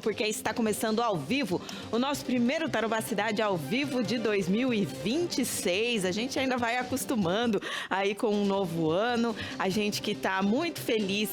Porque está começando ao vivo o nosso primeiro Tarobá Cidade ao vivo de 2026. A gente ainda vai acostumando aí com um novo ano. A gente que está muito feliz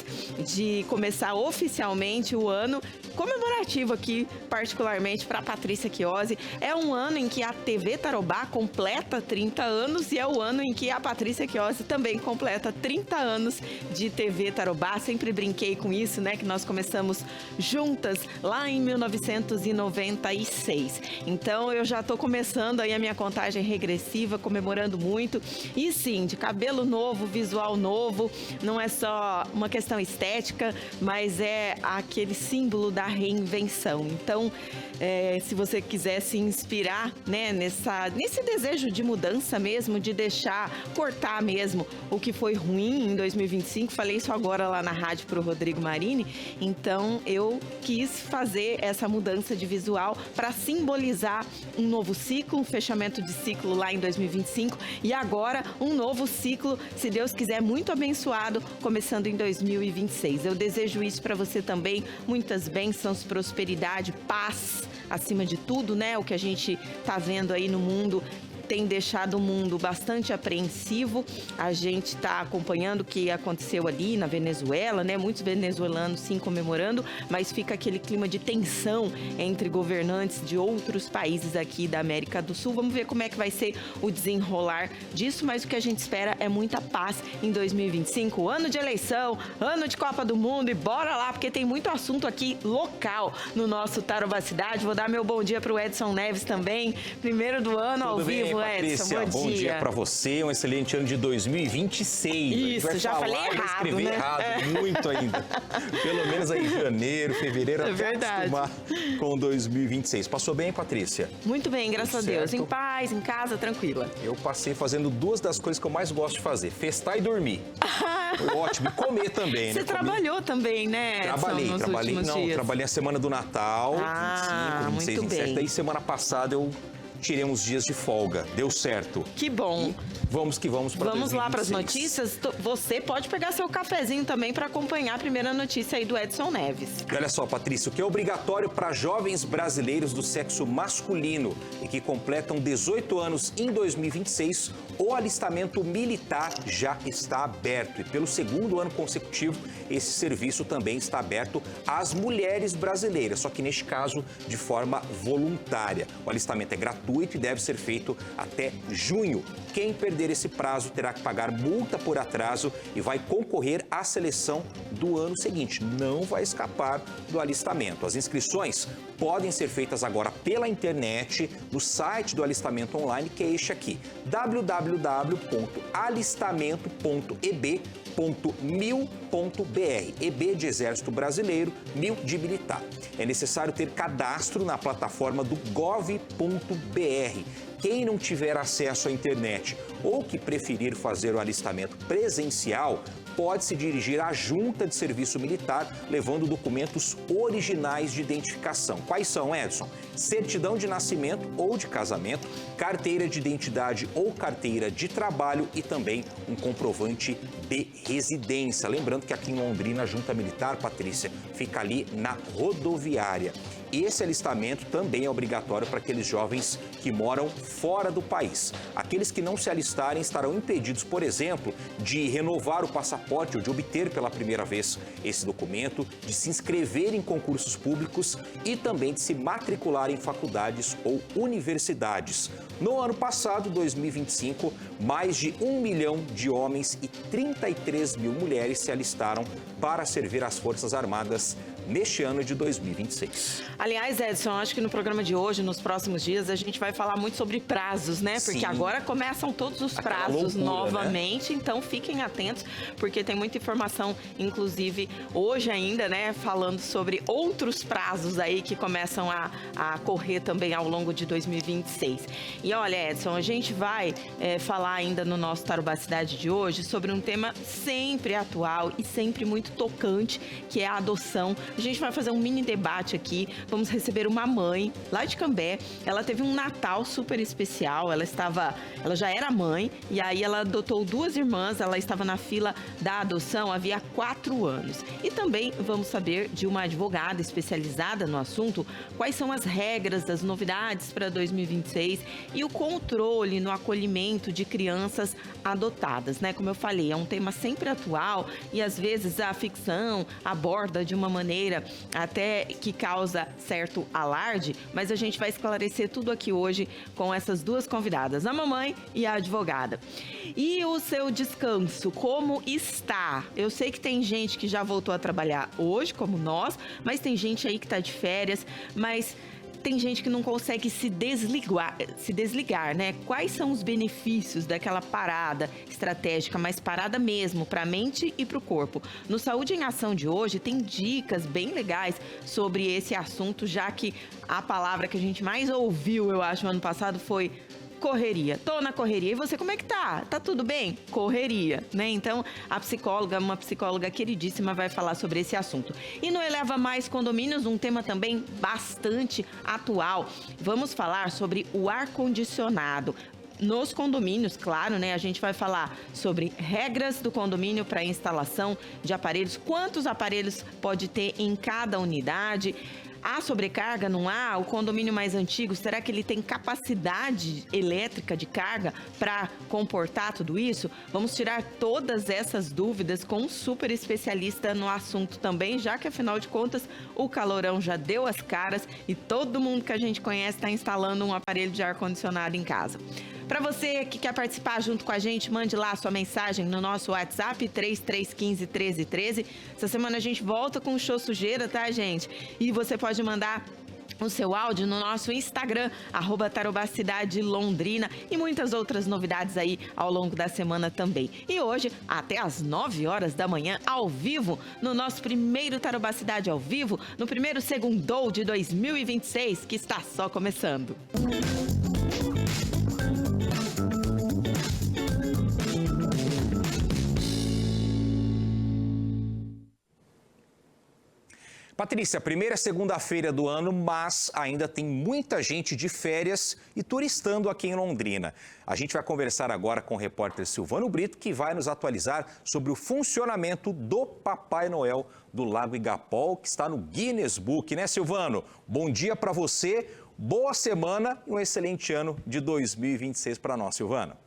de começar oficialmente o ano comemorativo aqui, particularmente para Patrícia Chiozzi. É um ano em que a TV Tarobá completa 30 anos e é o ano em que a Patrícia Chiozzi também completa 30 anos de TV Tarobá. Sempre brinquei com isso, né? Que nós começamos juntas lá em 1996. Então eu já estou começando aí a minha contagem regressiva, comemorando muito. E sim, de cabelo novo, visual novo, não é só uma questão estética, mas é aquele símbolo da reinvenção. Então, se você quiser se inspirar, né, nesse desejo de mudança mesmo, de deixar, cortar mesmo o que foi ruim em 2025, falei isso agora lá na rádio para o Rodrigo Marini, então eu quis fazer essa mudança de visual para simbolizar um novo ciclo, um fechamento de ciclo lá em 2025 e agora um novo ciclo, se Deus quiser, muito abençoado, começando em 2026. Eu desejo isso para você também, muitas bênçãos, prosperidade, paz, acima de tudo, né? O que a gente tá vendo aí no mundo tem deixado o mundo bastante apreensivo. A gente está acompanhando o que aconteceu ali na Venezuela, né? Muitos venezuelanos sim comemorando, mas fica aquele clima de tensão entre governantes de outros países aqui da América do Sul. Vamos ver como é que vai ser o desenrolar disso, mas o que a gente espera é muita paz em 2025. Ano de eleição, ano de Copa do Mundo e bora lá, porque tem muito assunto aqui local no nosso Tarobá Cidade. Vou dar meu bom dia para o Edson Neves também, primeiro do ano ao vivo. Patrícia, Edson, bom dia para você, um excelente ano de 2026. Isso, já falei errado, escrever né? errado, muito ainda. Pelo menos aí em janeiro, fevereiro, até acostumar com 2026. Passou bem, Patrícia? Muito bem, graças a Deus. Certo. Em paz, em casa, tranquila. Eu passei fazendo duas das coisas que eu mais gosto de fazer, festar e dormir. Foi ótimo. E comer também, Você né? trabalhou também, né, Edson, Trabalhei a semana do Natal, 25, 26, muito 27. bem. Daí semana passada eu tirei uns dias de folga. Deu certo. Que bom. E vamos que vamos para 2026. Vamos lá para as notícias. Você pode pegar seu cafezinho também para acompanhar a primeira notícia aí do Edson Neves. E olha só, Patrícia, o que é obrigatório para jovens brasileiros do sexo masculino e que completam 18 anos em 2026, o alistamento militar já está aberto. E pelo segundo ano consecutivo, esse serviço também está aberto às mulheres brasileiras, só que neste caso de forma voluntária. O alistamento é gratuito e deve ser feito até junho. Quem perder esse prazo terá que pagar multa por atraso e vai concorrer à seleção do ano seguinte. Não vai escapar do alistamento. As inscrições podem ser feitas agora pela internet, no site do alistamento online, que é este aqui, www.alistamento.eb.mil.br. EB de Exército Brasileiro, MIL de Militar. É necessário ter cadastro na plataforma do gov.br. Quem não tiver acesso à internet ou que preferir fazer o alistamento presencial, pode se dirigir à Junta de Serviço Militar, levando documentos originais de identificação. Quais são, Edson? Certidão de nascimento ou de casamento, carteira de identidade ou carteira de trabalho e também um comprovante de residência. Lembrando que aqui em Londrina, a Junta Militar, Patrícia, fica ali na rodoviária. Esse alistamento também é obrigatório para aqueles jovens que moram fora do país. Aqueles que não se alistarem estarão impedidos, por exemplo, de renovar o passaporte ou de obter pela primeira vez esse documento, de se inscrever em concursos públicos e também de se matricular em faculdades ou universidades. No ano passado, 2025, mais de 1 milhão de homens e 33 mil mulheres se alistaram para servir as Forças Armadas neste ano de 2026. Aliás, Edson, acho que no programa de hoje, nos próximos dias, a gente vai falar muito sobre prazos, né? Porque agora começam todos os prazos novamente, né? Então fiquem atentos, porque tem muita informação, inclusive hoje ainda, né? Falando sobre outros prazos aí que começam a correr também ao longo de 2026. E olha, Edson, a gente vai falar ainda no nosso Tarobá Cidade de hoje sobre um tema sempre atual e sempre muito tocante, que é a adoção A gente vai fazer um mini debate aqui. Vamos receber uma mãe lá de Cambé. Ela teve um Natal super especial. Ela já era mãe e aí ela adotou 2 irmãs. Ela estava na fila da adoção havia 4 anos. E também vamos saber de uma advogada especializada no assunto quais são as regras das novidades para 2026 e o controle no acolhimento de crianças adotadas, né? Como eu falei, é um tema sempre atual e às vezes a ficção aborda de uma maneira até que causa certo alarde, mas a gente vai esclarecer tudo aqui hoje com essas 2 convidadas, a mamãe e a advogada. E o seu descanso, como está? Eu sei que tem gente que já voltou a trabalhar hoje, como nós, mas tem gente aí que está de férias, mas tem gente que não consegue se desligar, né? Quais são os benefícios daquela parada estratégica, mas parada mesmo, para a mente e para o corpo? No Saúde em Ação de hoje tem dicas bem legais sobre esse assunto, já que a palavra que a gente mais ouviu, eu acho, no ano passado foi correria. Tô na correria. E você, como é que tá? Tá tudo bem? Correria, né? Então, uma psicóloga queridíssima vai falar sobre esse assunto. E no Eleva Mais Condomínios, um tema também bastante atual. Vamos falar sobre o ar-condicionado. Nos condomínios, claro, né? A gente vai falar sobre regras do condomínio para instalação de aparelhos, quantos aparelhos pode ter em cada unidade. Há sobrecarga, não há? O condomínio mais antigo, será que ele tem capacidade elétrica de carga para comportar tudo isso? Vamos tirar todas essas dúvidas com um super especialista no assunto também, já que, afinal de contas, o calorão já deu as caras e todo mundo que a gente conhece está instalando um aparelho de ar-condicionado em casa. Para você que quer participar junto com a gente, mande lá a sua mensagem no nosso WhatsApp, 3315-1313. Essa semana a gente volta com o Show Sujeira, tá, gente? E você pode mandar o seu áudio no nosso Instagram, @TarobáCidadeLondrina, e muitas outras novidades aí ao longo da semana também. E hoje, até às 9 horas da manhã, ao vivo, no nosso primeiro Tarobá Cidade ao vivo, no primeiro Segundou de 2026, que está só começando. Patrícia, primeira segunda-feira do ano, mas ainda tem muita gente de férias e turistando aqui em Londrina. A gente vai conversar agora com o repórter Silvano Brito, que vai nos atualizar sobre o funcionamento do Papai Noel do Lago Igapó, que está no Guinness Book, né, Silvano? Bom dia para você, boa semana e um excelente ano de 2026 para nós, Silvano.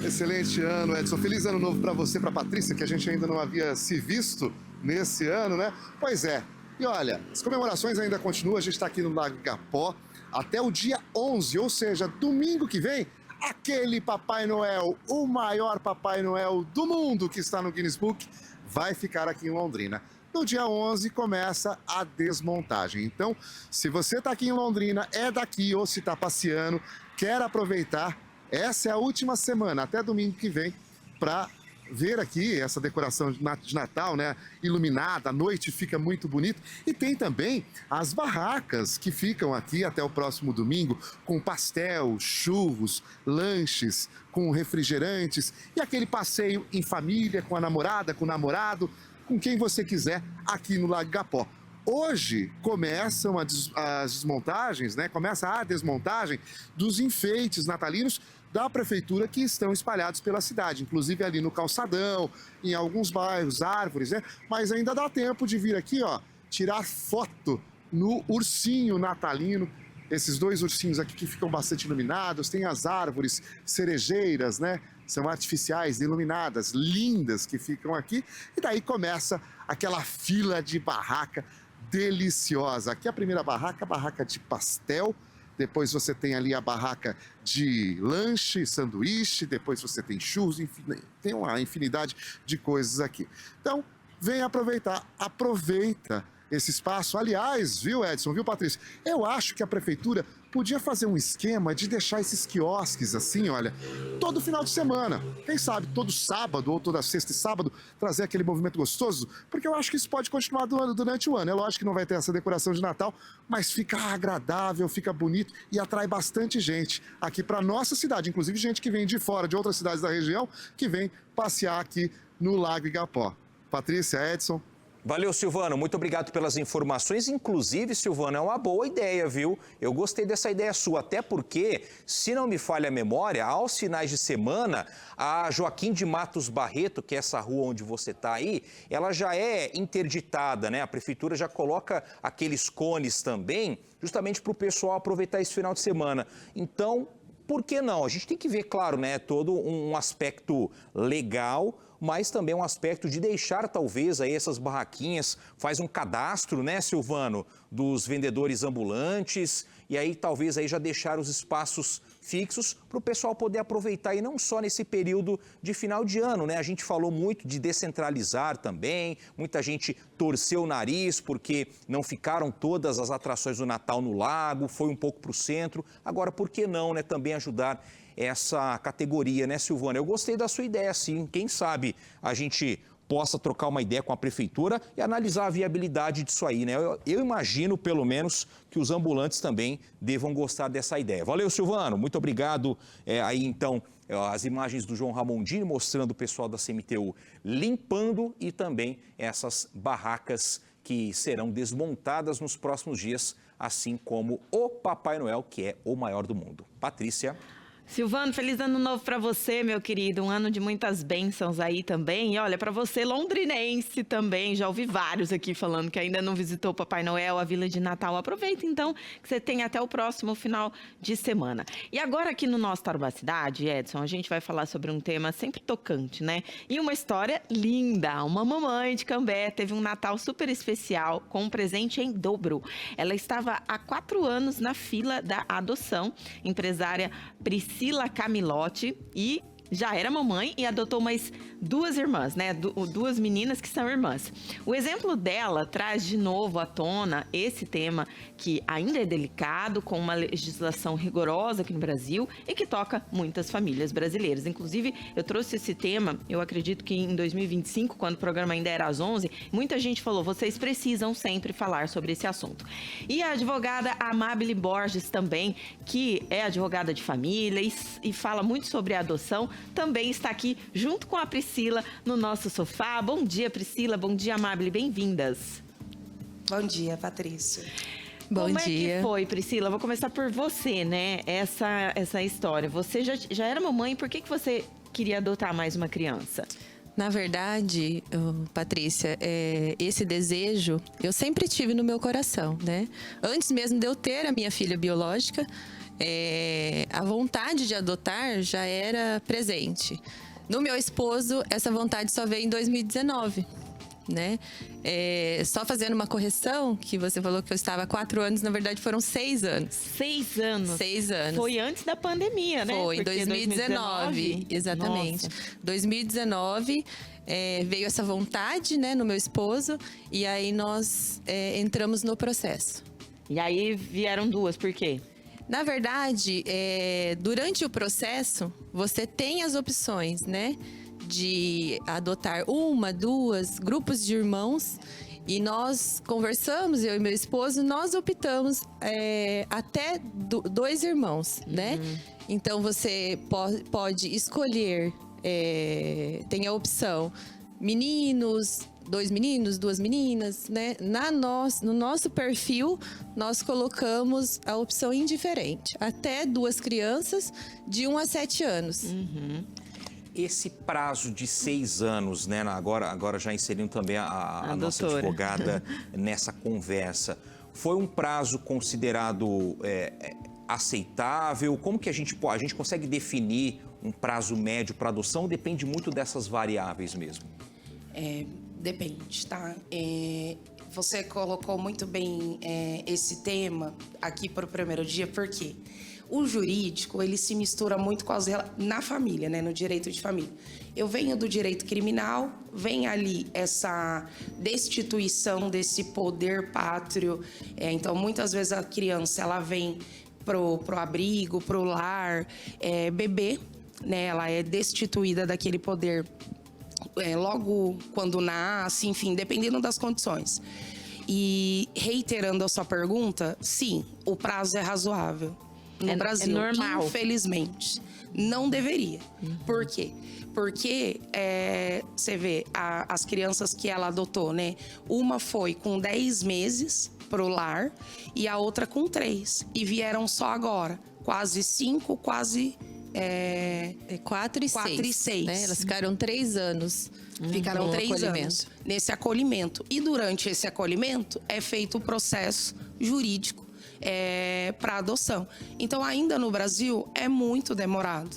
Excelente ano, Edson. Feliz ano novo para você, para a Patrícia, que a gente ainda não havia se visto nesse ano, né? Pois é. E olha, as comemorações ainda continuam. A gente está aqui no Lago Igapó até o dia 11, ou seja, domingo que vem, aquele Papai Noel, o maior Papai Noel do mundo que está no Guinness Book, vai ficar aqui em Londrina. No dia 11 começa a desmontagem. Então, se você está aqui em Londrina, é daqui ou se está passeando, quer aproveitar, essa é a última semana, até domingo que vem, para ver aqui essa decoração de Natal, né? Iluminada, a noite fica muito bonito. E tem também as barracas que ficam aqui até o próximo domingo, com pastel, churros, lanches, com refrigerantes e aquele passeio em família, com a namorada, com o namorado, com quem você quiser aqui no Lago Igapó. Hoje começam as desmontagens, né? Começa a desmontagem dos enfeites natalinos da prefeitura que estão espalhados pela cidade, inclusive ali no calçadão, em alguns bairros, árvores, né? Mas ainda dá tempo de vir aqui, ó, tirar foto no ursinho natalino. Esses 2 ursinhos aqui que ficam bastante iluminados, tem as árvores cerejeiras, né? São artificiais, iluminadas, lindas que ficam aqui. E daí começa aquela fila de barraca deliciosa. Aqui a primeira barraca, a barraca de pastel. Depois você tem ali a barraca de lanche, sanduíche. Depois você tem churros, enfim, tem uma infinidade de coisas aqui. Então, vem aproveitar. Aproveita esse espaço. Aliás, viu, Edson, viu, Patrícia? Eu acho que a prefeitura podia fazer um esquema de deixar esses quiosques assim, olha, todo final de semana. Quem sabe todo sábado ou toda sexta e sábado trazer aquele movimento gostoso, porque eu acho que isso pode continuar durante o ano. É lógico que não vai ter essa decoração de Natal, mas fica agradável, fica bonito e atrai bastante gente aqui para nossa cidade, inclusive gente que vem de fora, de outras cidades da região, que vem passear aqui no Lago Igapó. Patrícia, Edson. Valeu, Silvano. Muito obrigado pelas informações. Inclusive, Silvano, é uma boa ideia, viu? Eu gostei dessa ideia sua, até porque, se não me falha a memória, aos finais de semana, a Joaquim de Matos Barreto, que é essa rua onde você está aí, ela já é interditada, né? A prefeitura já coloca aqueles cones também, justamente para o pessoal aproveitar esse final de semana. Então, por que não? A gente tem que ver, claro, né, todo um aspecto legal, mas também um aspecto de deixar, talvez, aí essas barraquinhas, faz um cadastro, né, Silvano, dos vendedores ambulantes, e aí talvez aí já deixar os espaços fixos para o pessoal poder aproveitar, e não só nesse período de final de ano, né? A gente falou muito de descentralizar também, muita gente torceu o nariz porque não ficaram todas as atrações do Natal no lago, foi um pouco para o centro. Agora, por que não, né, também ajudar essa categoria, né, Silvana? Eu gostei da sua ideia, sim. Quem sabe a gente possa trocar uma ideia com a prefeitura e analisar a viabilidade disso aí, né? Eu imagino, pelo menos, que os ambulantes também devam gostar dessa ideia. Valeu, Silvano. Muito obrigado. Aí, então, as imagens do João Ramondini mostrando o pessoal da CMTU limpando e também essas barracas que serão desmontadas nos próximos dias, assim como o Papai Noel, que é o maior do mundo. Patrícia. Silvano, feliz ano novo para você, meu querido. Um ano de muitas bênçãos aí também. E olha, para você, londrinense também. Já ouvi vários aqui falando que ainda não visitou o Papai Noel, a Vila de Natal. Aproveita, então, que você tem até o próximo final de semana. E agora aqui no nosso Tarobá Cidade, Edson, a gente vai falar sobre um tema sempre tocante, né? E uma história linda. Uma mamãe de Cambé teve um Natal super especial com um presente em dobro. Ela estava há 4 anos na fila da adoção. Empresária Priscila Camilotti, e já era mamãe e adotou mais 2 irmãs, né? 2 meninas que são irmãs. O exemplo dela traz de novo à tona esse tema que ainda é delicado, com uma legislação rigorosa aqui no Brasil e que toca muitas famílias brasileiras. Inclusive, eu trouxe esse tema, eu acredito que em 2025, quando o programa ainda era às 11, muita gente falou, vocês precisam sempre falar sobre esse assunto. E a advogada Amabile Borges também, que é advogada de família e fala muito sobre a adoção, também está aqui junto com a Priscila no nosso sofá. Bom dia, Priscila. Bom dia, Amabile. Bem-vindas. Bom dia, Patrícia. Bom dia. Como é que foi, Priscila? Vou começar por você, né? Essa história. Você já era mamãe, por que você queria adotar mais uma criança? Na verdade, Patrícia, esse desejo eu sempre tive no meu coração, né? Antes mesmo de eu ter a minha filha biológica, a vontade de adotar já era presente. No meu esposo, essa vontade só veio em 2019, né? Só fazendo uma correção, que você falou que eu estava há 4 anos, na verdade foram 6 anos. 6 anos? 6 anos. Foi antes da pandemia, né? Foi, em 2019, exatamente. Nossa. 2019, veio essa vontade, né, no meu esposo, e aí nós entramos no processo. E aí vieram 2, por quê? Na verdade, durante o processo, você tem as opções, né? De adotar 1, 2 grupos de irmãos. E nós conversamos, eu e meu esposo, nós optamos até 2 irmãos, né? Então, você pode escolher, tem a opção meninos, 2 meninos, 2 meninas, né? No nosso perfil, nós colocamos a opção indiferente. Até 2 crianças de 1 a 7 anos. Esse prazo de 6 anos, né? Agora já inserindo também a nossa advogada nessa conversa, foi um prazo considerado aceitável? Como que a gente consegue definir um prazo médio para adoção? Depende muito dessas variáveis mesmo. Depende, tá? Você colocou muito bem esse tema aqui para o primeiro dia, porque o jurídico, ele se mistura muito na família, né? No direito de família. Eu venho do direito criminal, vem ali essa destituição desse poder pátrio. Então, muitas vezes a criança, ela vem pro abrigo, pro lar, bebê, né? Ela é destituída daquele poder logo quando nasce, enfim, dependendo das condições. E reiterando a sua pergunta, sim, o prazo é razoável. no Brasil. É normal. Infelizmente. Não deveria. Por quê? Porque você vê as crianças que ela adotou, né? Uma foi com 10 meses pro lar e a outra com 3. E vieram só agora. Quase 5, quase... 4 e 6. Né? Elas ficaram 3 anos. Ficaram 3 acolhimento. anos nesse acolhimento. E durante esse acolhimento é feito o processo jurídico para adoção. Então, ainda no Brasil, é muito demorado.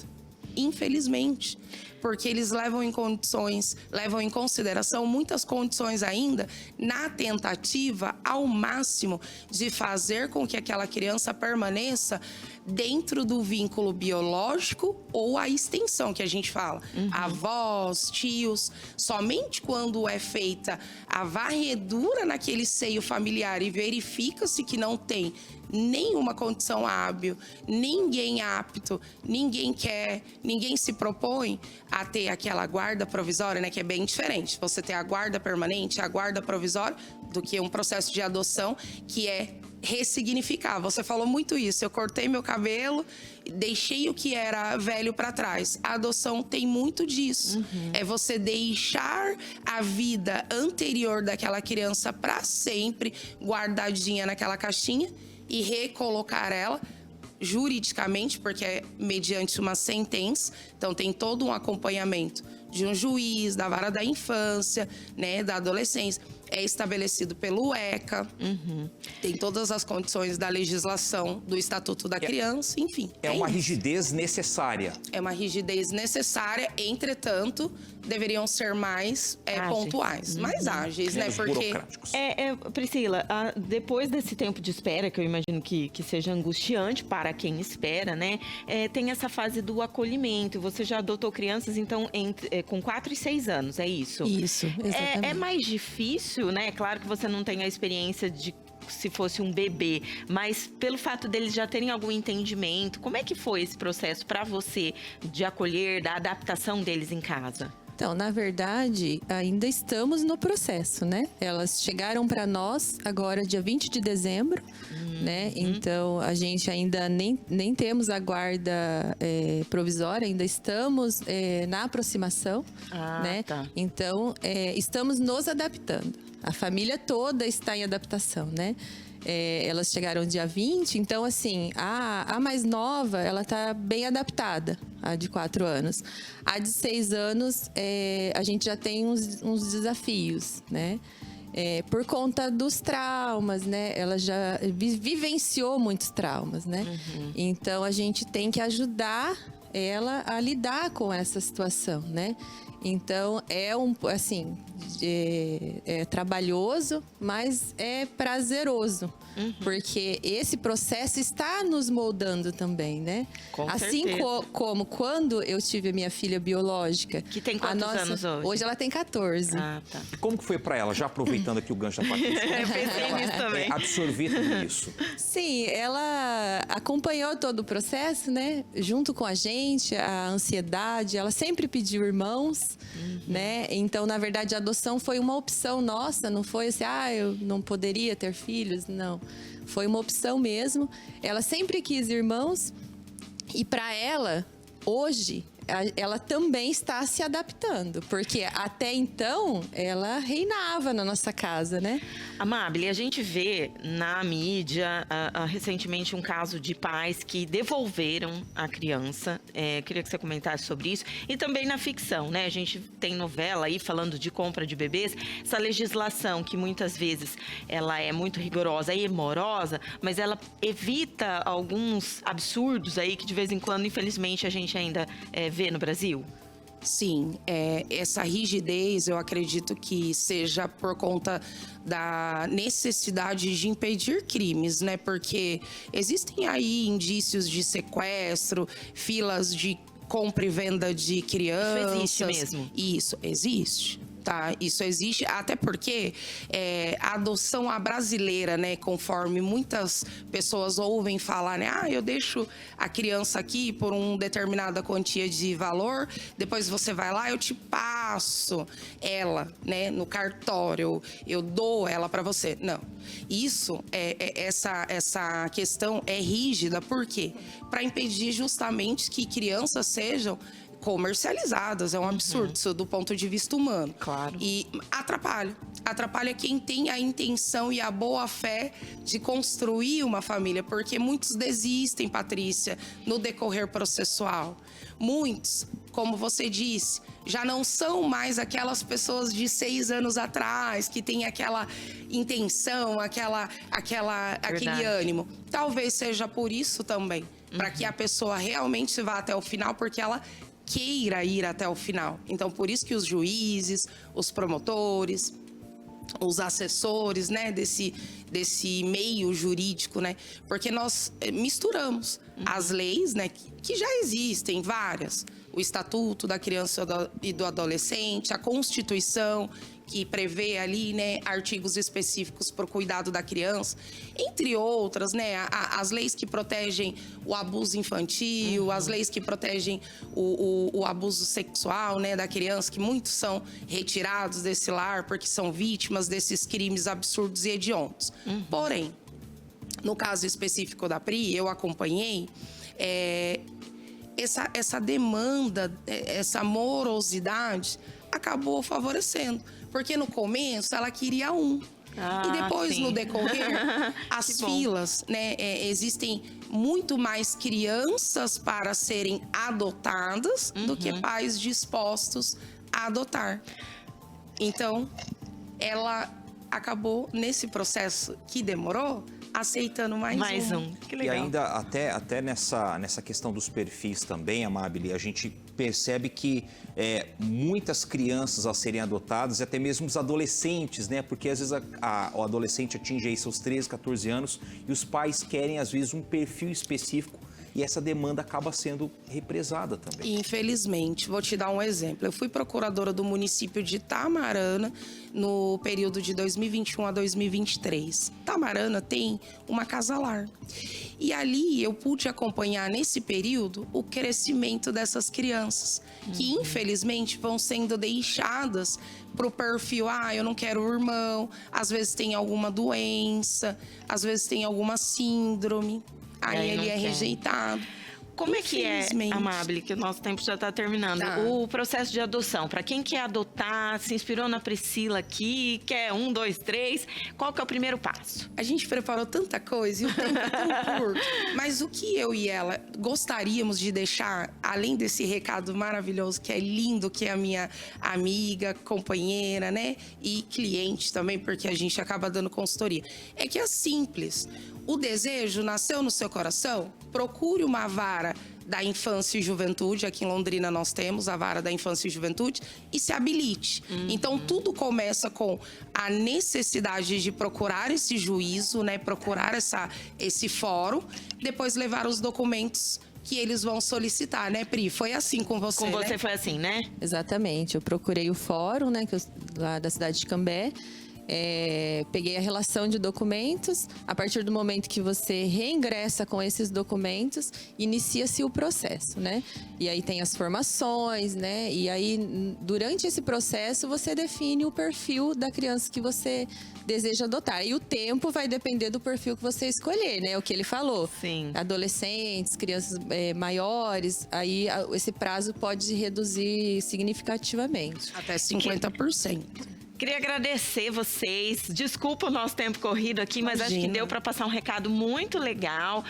Infelizmente. Porque eles levam em consideração muitas condições ainda na tentativa ao máximo de fazer com que aquela criança permaneça dentro do vínculo biológico ou a extensão que a gente fala. Avós, tios. Somente quando é feita a varredura naquele seio familiar e verifica-se que não tem nenhuma condição hábil, ninguém apto, ninguém quer, ninguém se propõe a ter aquela guarda provisória, né? Que é bem diferente. Você ter a guarda permanente, a guarda provisória, do que um processo de adoção, que é ressignificar. Você falou muito isso. Eu cortei meu cabelo, deixei o que era velho para trás. A adoção tem muito disso. É você deixar a vida anterior daquela criança para sempre guardadinha naquela caixinha e recolocar ela juridicamente, porque é mediante uma sentença. Então, tem todo um acompanhamento de um juiz, da vara da infância, né, da adolescência. É estabelecido pelo ECA. Tem todas as condições da legislação do Estatuto da Criança, enfim. É uma isso. rigidez necessária. É uma rigidez necessária, entretanto, deveriam ser mais pontuais, mais ágeis, né? Menos Porque burocráticos. Priscila, depois desse tempo de espera, que eu imagino que seja angustiante para quem espera, né? Tem essa fase do acolhimento. Você já adotou crianças, então, com 4 e 6 anos, é isso? Isso, exatamente. É mais difícil, né? Claro que você não tem a experiência de se fosse um bebê, mas pelo fato deles já terem algum entendimento, como é que foi esse processo para você de acolher, da adaptação deles em casa? Então, na verdade, ainda estamos no processo, né? Elas chegaram para nós agora, dia 20 de dezembro, né? Então, a gente ainda nem temos a guarda provisória, ainda estamos na aproximação, né? Tá. Então, estamos nos adaptando. A família toda está em adaptação, né? Elas chegaram dia 20, então assim, a mais nova, ela tá bem adaptada, a de 4 anos. A de 6 anos, a gente já tem uns desafios, né? Por conta dos traumas, né? Ela já vivenciou muitos traumas, né? Então, a gente tem que ajudar ela a lidar com essa situação, né? Então, é trabalhoso, mas é prazeroso. Porque esse processo está nos moldando também, né? Com assim certeza. como quando eu tive a minha filha biológica. Que tem quantos anos hoje? Hoje ela tem 14. Ah, tá. E como que foi para ela, já aproveitando aqui o gancho da Patrícia? Eu pensei nisso também. Absorver tudo isso. Sim, ela acompanhou todo o processo, né? Junto com a gente, a ansiedade. Ela sempre pediu irmãos, né? Então, na verdade, a adoção foi uma opção nossa. Não foi assim, eu não poderia ter filhos. Não. Foi uma opção mesmo. Ela sempre quis irmãos. E para ela, hoje, ela também está se adaptando, porque até então ela reinava na nossa casa, né? Amabile, a gente vê na mídia recentemente um caso de pais que devolveram a criança. Queria que você comentasse sobre isso. E também na ficção, né? A gente tem novela aí falando de compra de bebês. Essa legislação que muitas vezes ela é muito rigorosa e morosa, mas ela evita alguns absurdos aí que de vez em quando, infelizmente, a gente ainda vê no Brasil? Sim, essa rigidez eu acredito que seja por conta da necessidade de impedir crimes, né? Porque existem aí indícios de sequestro, filas de compra e venda de crianças. Isso existe mesmo? Isso, existe. tá? Isso existe, até porque a adoção à brasileira, né, conforme muitas pessoas ouvem falar, né, eu deixo a criança aqui por uma determinada quantia de valor, depois você vai lá, eu te passo ela, né, no cartório, eu dou ela para você. Não. Isso, essa questão é rígida, por quê? Para impedir justamente que crianças sejam comercializadas. É um absurdo isso do ponto de vista humano. Claro. E atrapalha quem tem a intenção e a boa fé de construir uma família, porque muitos desistem, Patrícia, no decorrer processual. Muitos, como você disse, já não são mais aquelas pessoas de 6 anos atrás, que tem aquela intenção, aquele ânimo. Talvez seja por isso também, para que a pessoa realmente vá até o final, porque ela queira ir até o final. Então, por isso que os juízes, os promotores, os assessores, né, desse meio jurídico, né, porque nós misturamos as leis, né, que já existem, várias. O Estatuto da Criança e do Adolescente, a Constituição, que prevê ali, né, artigos específicos para o cuidado da criança, entre outras, né, as leis que protegem o abuso infantil, as leis que protegem o abuso sexual, né, da criança, que muitos são retirados desse lar porque são vítimas desses crimes absurdos e hediondos. Porém, no caso específico da Pri, eu acompanhei essa demanda, essa morosidade acabou favorecendo. Porque no começo ela queria um. E depois, sim. no decorrer, as filas, né? Existem muito mais crianças para serem adotadas do que pais dispostos a adotar. Então, ela acabou, nesse processo que demorou, aceitando mais um. Que legal. E ainda até nessa questão dos perfis também, Amábile, a gente percebe que muitas crianças a serem adotadas, e até mesmo os adolescentes, né? Porque às vezes o adolescente atinge aí seus 13, 14 anos e os pais querem às vezes um perfil específico e essa demanda acaba sendo represada também. Infelizmente, vou te dar um exemplo. Eu fui procuradora do município de Tamarana no período de 2021 a 2023. Tamarana tem uma casa-lar. E ali eu pude acompanhar nesse período o crescimento dessas crianças, que infelizmente vão sendo deixadas para o perfil, eu não quero o irmão, às vezes tem alguma doença, às vezes tem alguma síndrome. Aí ele é rejeitado. Como é que é, Amábile, que o nosso tempo já está terminando, o processo de adoção? Para quem quer adotar, se inspirou na Priscila aqui, quer 1, 2, 3, qual que é o primeiro passo? A gente preparou tanta coisa e o tempo é tão curto. Mas o que eu e ela gostaríamos de deixar, além desse recado maravilhoso, que é lindo, que é a minha amiga, companheira, né? E cliente também, porque a gente acaba dando consultoria. É que é simples. O desejo nasceu no seu coração? Procure uma vara da infância e juventude. Aqui em Londrina nós temos a vara da infância e juventude e se habilite. Então tudo começa com a necessidade de procurar esse juízo, né? Procurar esse fórum, depois levar os documentos que eles vão solicitar, né, Pri? Foi assim com você, Com você foi assim, né? Exatamente. Eu procurei o fórum, né, lá da cidade de Cambé. Peguei a relação de documentos. A partir do momento que você reingressa com esses documentos, inicia-se o processo, né? E aí tem as formações, né? E aí, durante esse processo, você define o perfil da criança que você deseja adotar. E o tempo vai depender do perfil que você escolher, né? O que ele falou. Sim. Adolescentes, crianças maiores, aí esse prazo pode reduzir significativamente. Até 50%. Queria agradecer vocês. Desculpa o nosso tempo corrido aqui, mas acho que deu para passar um recado muito legal.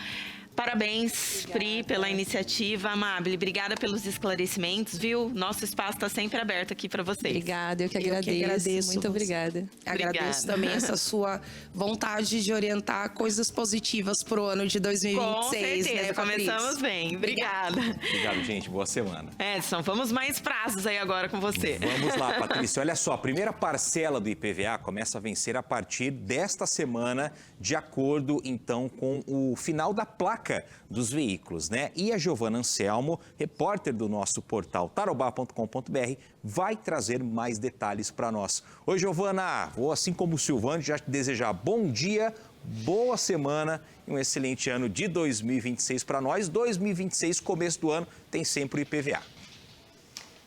Parabéns, Pri, pela iniciativa. Amábile, obrigada pelos esclarecimentos, viu? Nosso espaço está sempre aberto aqui para vocês. Obrigada, eu que agradeço. Muito obrigada. Agradeço também essa sua vontade de orientar coisas positivas para o ano de 2026. Com certeza, né, começamos bem. Obrigada. Obrigado, gente. Boa semana. Edson, vamos mais prazos aí agora com você. Vamos lá, Patrícia. Olha só, a primeira parcela do IPVA começa a vencer a partir desta semana, de acordo, então, com o final da placa placa dos veículos, né? E a Giovana Anselmo, repórter do nosso portal tarobá.com.br, vai trazer mais detalhes para nós. Oi, Giovana, vou, assim como o Silvano, já te desejar bom dia, boa semana e um excelente ano de 2026 para nós. 2026, começo do ano, tem sempre o IPVA.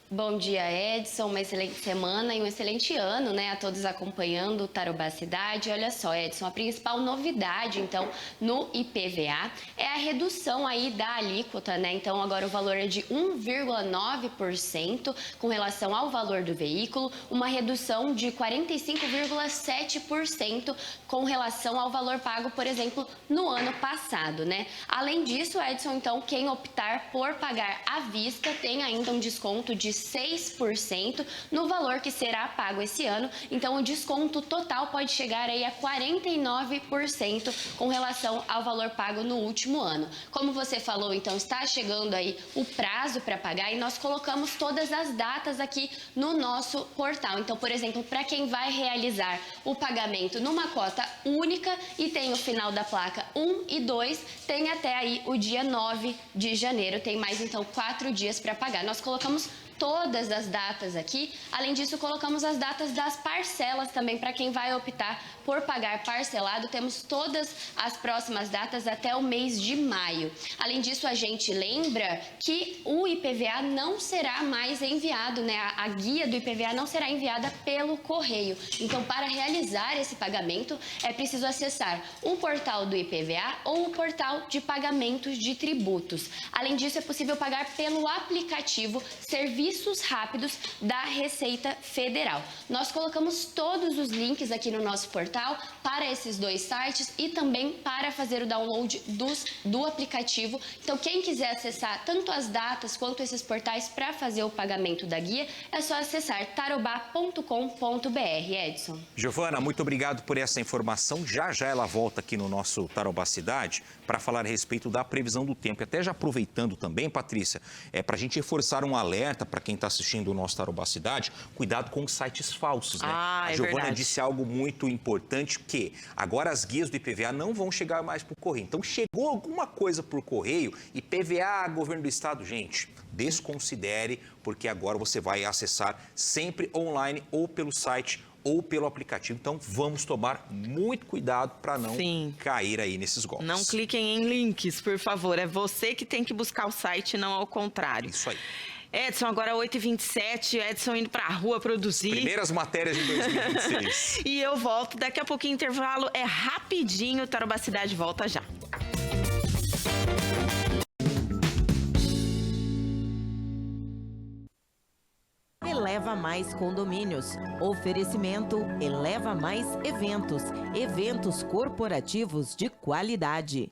Bom dia, Edson. Uma excelente semana e um excelente ano, né, a todos acompanhando o Tarobá Cidade. Olha só, Edson, a principal novidade, então, no IPVA é a redução aí da alíquota, né? Então, agora o valor é de 1,9% com relação ao valor do veículo, uma redução de 45,7% com relação ao valor pago, por exemplo, no ano passado, né? Além disso, Edson, então, quem optar por pagar à vista tem ainda um desconto de 6% no valor que será pago esse ano. Então, o desconto total pode chegar aí a 49% com relação ao valor pago no último ano. Como você falou, então, está chegando aí o prazo para pagar e nós colocamos todas as datas aqui no nosso portal. Então, por exemplo, para quem vai realizar o pagamento numa cota única e tem o final da placa 1 e 2, tem até aí o dia 9 de janeiro. Tem mais, então, 4 dias para pagar. Nós colocamos todas as datas aqui. Além disso, colocamos as datas das parcelas também para quem vai optar por pagar parcelado. Temos todas as próximas datas até o mês de maio. Além disso, a gente lembra que o IPVA não será mais enviado, né? A guia do IPVA não será enviada pelo correio. Então, para realizar esse pagamento, é preciso acessar o portal do IPVA ou o portal de pagamentos de tributos. Além disso, é possível pagar pelo aplicativo Serviços Rápidos da Receita Federal. Nós colocamos todos os links aqui no nosso portal para esses dois sites e também para fazer o download do aplicativo. Então, quem quiser acessar tanto as datas quanto esses portais para fazer o pagamento da guia, é só acessar tarobá.com.br, Edson. Giovana, muito obrigado por essa informação. Já já ela volta aqui no nosso Tarobá Cidade para falar a respeito da previsão do tempo. E até já aproveitando também, Patrícia, para a gente reforçar um alerta para quem está assistindo o nosso Tarobá Cidade, cuidado com os sites falsos, né? A Giovana verdade. disse algo muito importante, que agora as guias do IPVA não vão chegar mais por correio. Então, chegou alguma coisa por correio, IPVA, governo do estado, gente, desconsidere, porque agora você vai acessar sempre online ou pelo site ou pelo aplicativo. Então, vamos tomar muito cuidado para não cair aí nesses golpes. Não cliquem em links, por favor. É você que tem que buscar o site, não ao contrário. Isso aí. Edson, agora 8h27, Edson indo pra rua produzir. Primeiras matérias de 2026. E eu volto, daqui a pouquinho, intervalo é rapidinho, o Tarobá Cidade volta já. Eleva Mais Condomínios. Oferecimento Eleva Mais Eventos. Eventos corporativos de qualidade.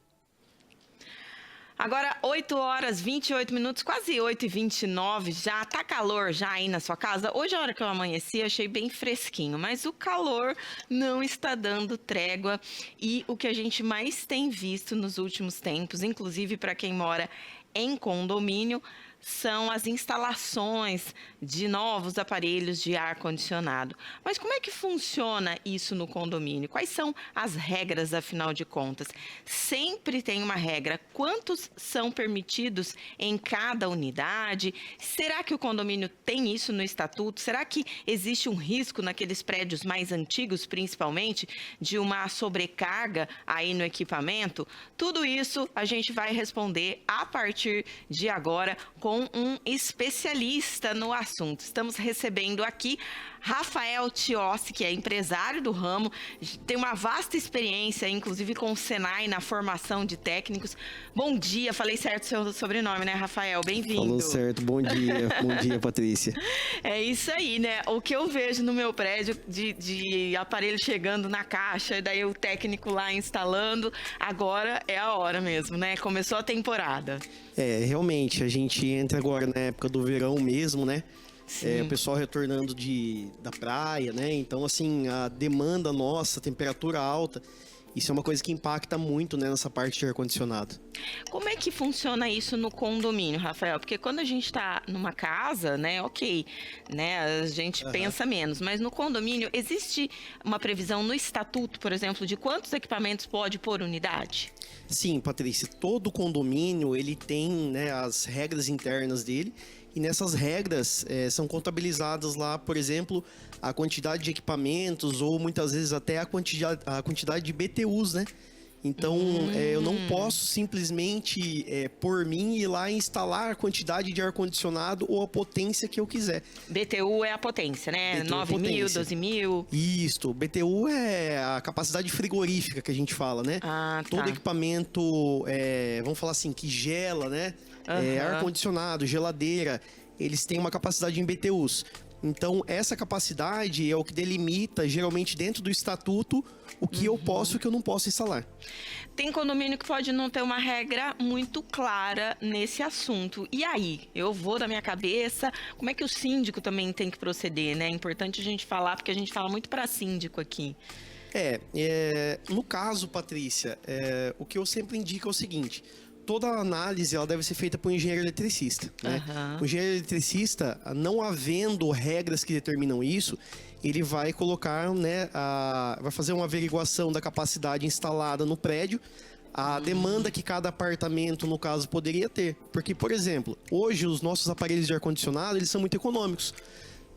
Agora, 8h28, quase 8h29, já tá calor já aí na sua casa? Hoje, a hora que eu amanheci, achei bem fresquinho, mas o calor não está dando trégua. E o que a gente mais tem visto nos últimos tempos, inclusive para quem mora em condomínio, são as instalações de novos aparelhos de ar-condicionado. Mas como é que funciona isso no condomínio? Quais são as regras, afinal de contas? Sempre tem uma regra. Quantos são permitidos em cada unidade? Será que o condomínio tem isso no estatuto? Será que existe um risco naqueles prédios mais antigos, principalmente, de uma sobrecarga aí no equipamento? Tudo isso a gente vai responder a partir de agora com um especialista no assunto. Estamos recebendo aqui Rafael Tiossi, que é empresário do ramo, tem uma vasta experiência, inclusive com o Senai, na formação de técnicos. Bom dia, falei certo o seu sobrenome, né, Rafael? Bem-vindo. Falou certo, bom dia, bom dia, Patrícia. É isso aí, né? O que eu vejo no meu prédio de aparelho chegando na caixa, daí o técnico lá instalando, agora é a hora mesmo, né? Começou a temporada. Realmente, a gente entra agora na época do verão mesmo, né? o pessoal retornando da praia, né? Então, assim, a demanda nossa, a temperatura alta, isso é uma coisa que impacta muito, né, nessa parte de ar-condicionado. Como é que funciona isso no condomínio, Rafael? Porque quando a gente está numa casa, né, ok, né, a gente pensa menos. Mas no condomínio, existe uma previsão no estatuto, por exemplo, de quantos equipamentos pode por unidade? Sim, Patrícia, todo condomínio, ele tem, né, as regras internas dele. E nessas regras são contabilizadas lá, por exemplo, a quantidade de equipamentos ou muitas vezes até a quantidade de BTUs, né? Então, eu não posso simplesmente, por mim, ir lá e instalar a quantidade de ar-condicionado ou a potência que eu quiser. BTU é a potência, né? 9.000, 12.000? Isso, BTU é a capacidade frigorífica que a gente fala, né? Ah, tá. Todo equipamento, vamos falar assim, que gela, né? Ar-condicionado, geladeira, eles têm uma capacidade em BTUs. Então, essa capacidade é o que delimita, geralmente dentro do estatuto, o que eu posso e o que eu não posso instalar. Tem condomínio que pode não ter uma regra muito clara nesse assunto. E aí? Eu vou da minha cabeça, como é que o síndico também tem que proceder, né? É importante a gente falar, porque a gente fala muito para síndico aqui. No caso, Patrícia, o que eu sempre indico é o seguinte: toda a análise ela deve ser feita por um engenheiro eletricista, né? O engenheiro eletricista, não havendo regras que determinam isso, ele vai colocar, né, vai fazer uma averiguação da capacidade instalada no prédio, a demanda que cada apartamento, no caso, poderia ter. Porque, por exemplo, hoje os nossos aparelhos de ar-condicionado, eles são muito econômicos.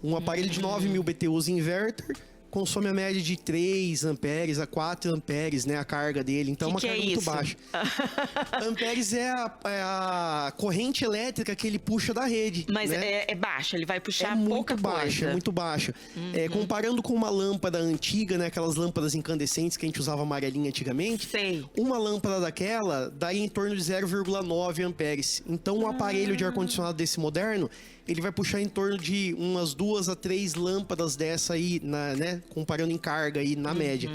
Um aparelho de 9.000 BTUs inverter consome a média de 3 amperes a 4 amperes, né, a carga dele. Então, é uma carga muito baixa. Amperes é a corrente elétrica que ele puxa da rede. Mas né? é baixa, ele vai puxar muito pouca coisa. É muito baixa. Comparando com uma lâmpada antiga, né, aquelas lâmpadas incandescentes que a gente usava amarelinha antigamente, uma lâmpada daquela daria em torno de 0,9 amperes. Então, um aparelho de ar-condicionado desse moderno, ele vai puxar em torno de umas 2 a 3 lâmpadas dessa aí, né? Comparando em carga aí na média.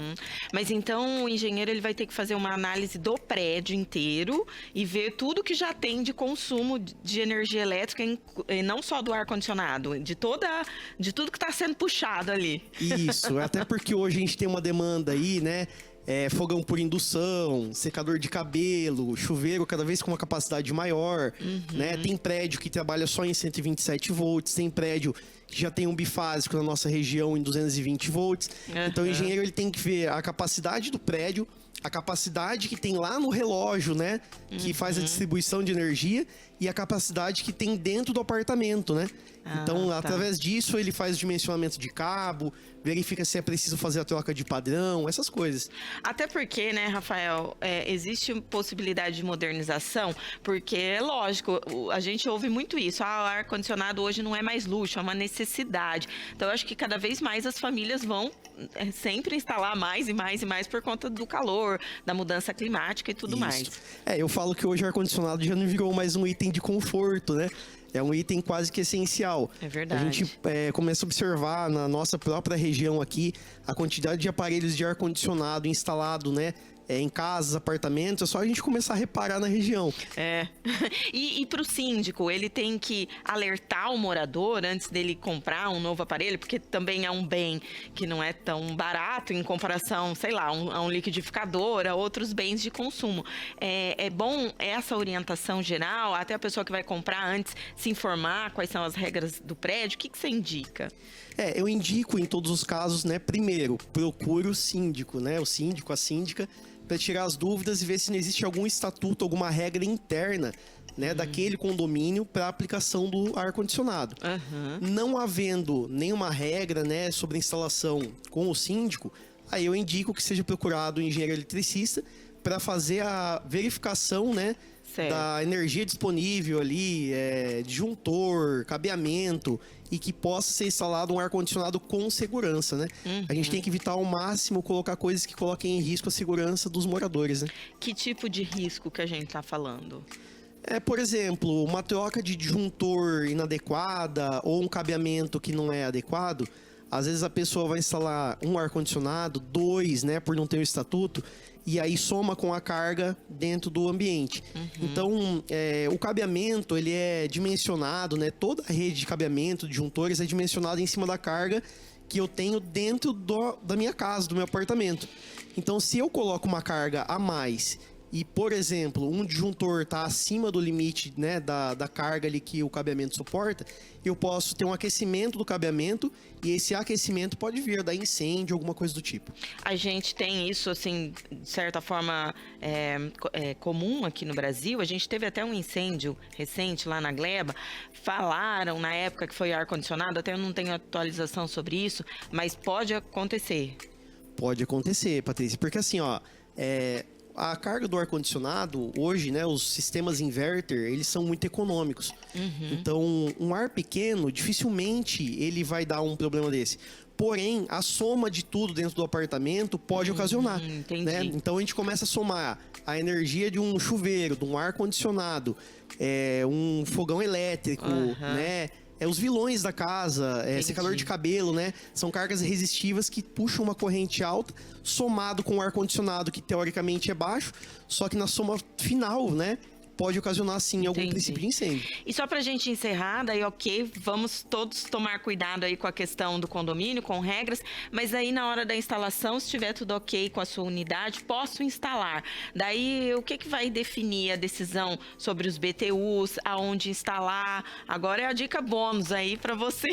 Mas então o engenheiro ele vai ter que fazer uma análise do prédio inteiro e ver tudo que já tem de consumo de energia elétrica, e não só do ar-condicionado, de tudo que está sendo puxado ali. Isso, até porque hoje a gente tem uma demanda aí, né? Fogão por indução, secador de cabelo, chuveiro cada vez com uma capacidade maior, né? Tem prédio que trabalha só em 127 volts, tem prédio que já tem um bifásico na nossa região em 220 volts. Então o engenheiro ele tem que ver a capacidade do prédio, a capacidade que tem lá no relógio, né? Que faz a distribuição de energia e a capacidade que tem dentro do apartamento, né? Então, através disso, ele faz o dimensionamento de cabo, verifica se é preciso fazer a troca de padrão, essas coisas. Até porque, né, Rafael, existe possibilidade de modernização, porque é lógico, a gente ouve muito isso. O ar-condicionado hoje não é mais luxo, é uma necessidade. Então, eu acho que cada vez mais as famílias vão sempre instalar mais e mais e mais por conta do calor, da mudança climática e tudo mais. Eu falo que hoje o ar-condicionado já não virou mais um item de conforto, né? É um item quase que essencial. É verdade. A gente começa a observar na nossa própria região aqui a quantidade de aparelhos de ar-condicionado instalado, né? Em casas, apartamentos, é só a gente começar a reparar na região. E para o síndico, ele tem que alertar o morador antes dele comprar um novo aparelho, porque também é um bem que não é tão barato em comparação, sei lá, a um liquidificador, a outros bens de consumo. É bom essa orientação geral, até a pessoa que vai comprar antes se informar quais são as regras do prédio. O que você indica? Eu indico em todos os casos, né? Primeiro, procure o síndico, né? O síndico, a síndica, para tirar as dúvidas e ver se não existe algum estatuto, alguma regra interna, né, daquele condomínio para aplicação do ar-condicionado. Não havendo nenhuma regra, né, sobre instalação com o síndico, aí eu indico que seja procurado um engenheiro eletricista para fazer a verificação, né, da energia disponível ali, disjuntor, cabeamento, e que possa ser instalado um ar-condicionado com segurança, né? A gente tem que evitar ao máximo colocar coisas que coloquem em risco a segurança dos moradores, né? Que tipo de risco que a gente está falando? Por exemplo, uma troca de disjuntor inadequada ou um cabeamento que não é adequado, Às vezes a pessoa vai instalar um ar-condicionado, 2, né, por não ter o estatuto, e aí soma com a carga dentro do ambiente. Então, o cabeamento, ele é dimensionado, né, toda a rede de cabeamento, de juntores, é dimensionada em cima da carga que eu tenho dentro da minha casa, do meu apartamento. Então, se eu coloco uma carga a mais e, por exemplo, um disjuntor está acima do limite, né, da carga ali que o cabeamento suporta, eu posso ter um aquecimento do cabeamento e esse aquecimento pode vir da incêndio, alguma coisa do tipo. A gente tem isso, assim, de certa forma, comum aqui no Brasil. A gente teve até um incêndio recente lá na Gleba. Falaram na época que foi ar-condicionado, até eu não tenho atualização sobre isso, mas pode acontecer. Pode acontecer, Patrícia, porque assim, ó, a carga do ar-condicionado, hoje, né, os sistemas inverter, eles são muito econômicos. Então, um ar pequeno, dificilmente ele vai dar um problema desse. Porém, a soma de tudo dentro do apartamento pode ocasionar. Né? Então, a gente começa a somar a energia de um chuveiro, de um ar-condicionado, um fogão elétrico, né? Os vilões da casa, secador de cabelo, né? São cargas resistivas que puxam uma corrente alta, somado com o ar-condicionado, que teoricamente é baixo, só que na soma final, né? Pode ocasionar, sim, algum princípio de incêndio. E só pra gente encerrar, daí vamos todos tomar cuidado aí com a questão do condomínio, com regras, mas aí na hora da instalação, se tiver tudo ok com a sua unidade, posso instalar. Daí o que vai definir a decisão sobre os BTUs, aonde instalar? Agora é a dica bônus aí pra você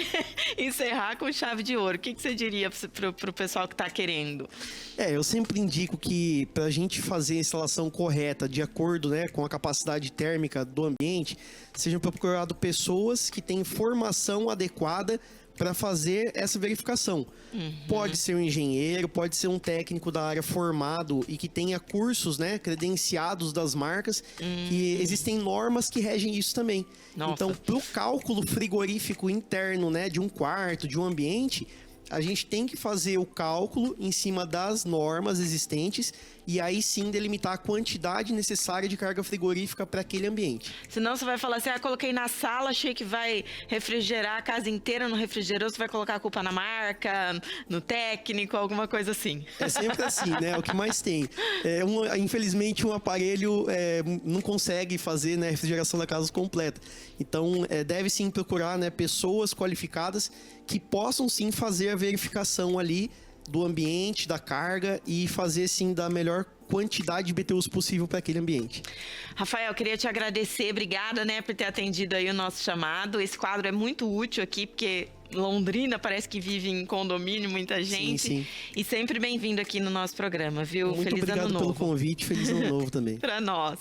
encerrar com chave de ouro. O que você diria pro pessoal que tá querendo? Eu sempre indico que pra gente fazer a instalação correta, de acordo, né, com a capacidade térmica do ambiente, sejam procuradas pessoas que têm formação adequada para fazer essa verificação. Pode ser um engenheiro, pode ser um técnico da área formado e que tenha cursos, né, credenciados das marcas, e existem normas que regem isso também. Então, para o cálculo frigorífico interno, né, de um quarto, de um ambiente, a gente tem que fazer o cálculo em cima das normas existentes e aí sim delimitar a quantidade necessária de carga frigorífica para aquele ambiente. Senão você vai falar assim, coloquei na sala, achei que vai refrigerar a casa inteira, não refrigerou, você vai colocar a culpa na marca, no técnico, alguma coisa assim. É sempre assim, né? O que mais tem. Infelizmente, um aparelho não consegue fazer, né, a refrigeração da casa completa. Então, deve sim procurar, né, pessoas qualificadas que possam sim fazer a verificação ali do ambiente, da carga e fazer sim da melhor quantidade de BTUs possível para aquele ambiente. Rafael, queria te agradecer, obrigada, né, por ter atendido aí o nosso chamado. Esse quadro é muito útil aqui, porque Londrina parece que vive em condomínio, muita gente. Sim. E sempre bem-vindo aqui no nosso programa, viu? Muito Feliz obrigado ano novo. pelo convite, feliz ano novo também. Para nós.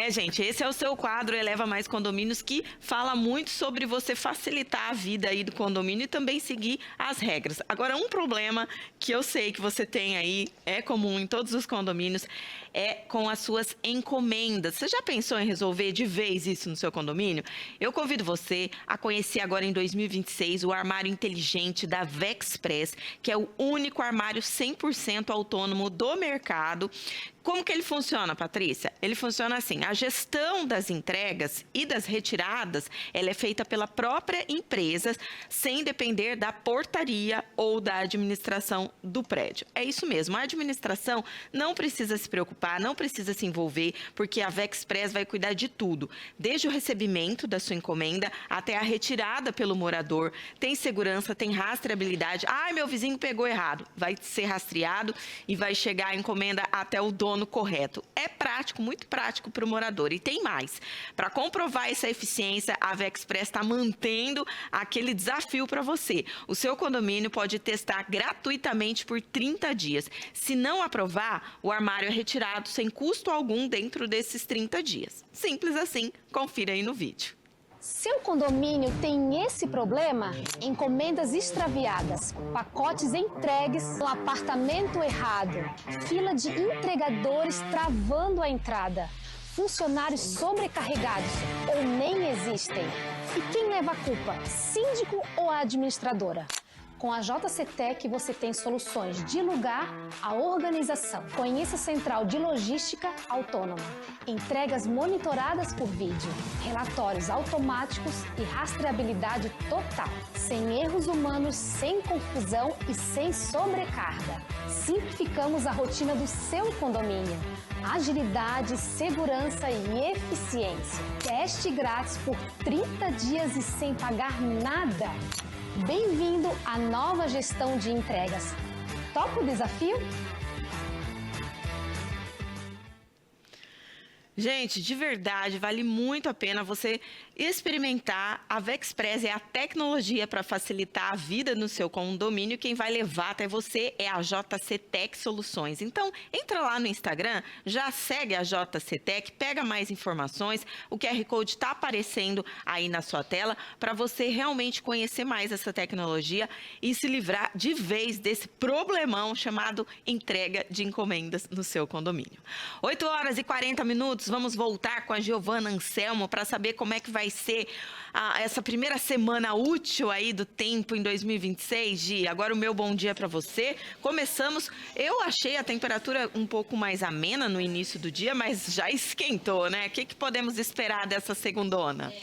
Gente, esse é o seu quadro Eleva Mais Condomínios, que fala muito sobre você facilitar a vida aí do condomínio e também seguir as regras. Agora, um problema que eu sei que você tem aí, é comum em todos os condomínios, é com as suas encomendas. Você já pensou em resolver de vez isso no seu condomínio? Eu convido você a conhecer agora em 2026 o armário inteligente da Vexpress, que é o único armário 100% autônomo do mercado. Como que ele funciona, Patrícia? Ele funciona assim, a gestão das entregas e das retiradas, ela é feita pela própria empresa, sem depender da portaria ou da administração do prédio. É isso mesmo, a administração não precisa se preocupar, não precisa se envolver, porque a Vexpress vai cuidar de tudo, desde o recebimento da sua encomenda até a retirada pelo morador. Tem segurança, tem rastreabilidade. Meu vizinho pegou errado. Vai ser rastreado e vai chegar a encomenda até o dono correto. É prático, muito prático para o morador. E tem mais. Para comprovar essa eficiência, a Vexpress está mantendo aquele desafio para você. O seu condomínio pode testar gratuitamente por 30 dias. Se não aprovar, o armário é retirado sem custo algum dentro desses 30 dias. Simples assim. Confira aí no vídeo. Seu condomínio tem esse problema? Encomendas extraviadas, pacotes entregues no apartamento errado, fila de entregadores travando a entrada, funcionários sobrecarregados ou nem existem. E quem leva a culpa, síndico ou a administradora? Com a JCTEC você tem soluções de lugar a organização. Conheça a central de logística autônoma. Entregas monitoradas por vídeo, relatórios automáticos e rastreabilidade total. Sem erros humanos, sem confusão e sem sobrecarga. Simplificamos a rotina do seu condomínio. Agilidade, segurança e eficiência. Teste grátis por 30 dias e sem pagar nada. Bem-vindo à nova gestão de entregas. Topa o desafio? Gente, de verdade, vale muito a pena você experimentar. A Vexpress é a tecnologia para facilitar a vida no seu condomínio. Quem vai levar até você é a JCTEC Soluções. Então, entra lá no Instagram, já segue a JCTEC, pega mais informações. O QR Code está aparecendo aí na sua tela para você realmente conhecer mais essa tecnologia e se livrar de vez desse problemão chamado entrega de encomendas no seu condomínio. 8h40, vamos voltar com a Giovana Anselmo para saber como é que vai ser essa primeira semana útil aí do tempo em 2026. Gi, agora o meu bom dia para você. Começamos, eu achei a temperatura um pouco mais amena no início do dia, mas já esquentou, né? O que podemos esperar dessa segundona?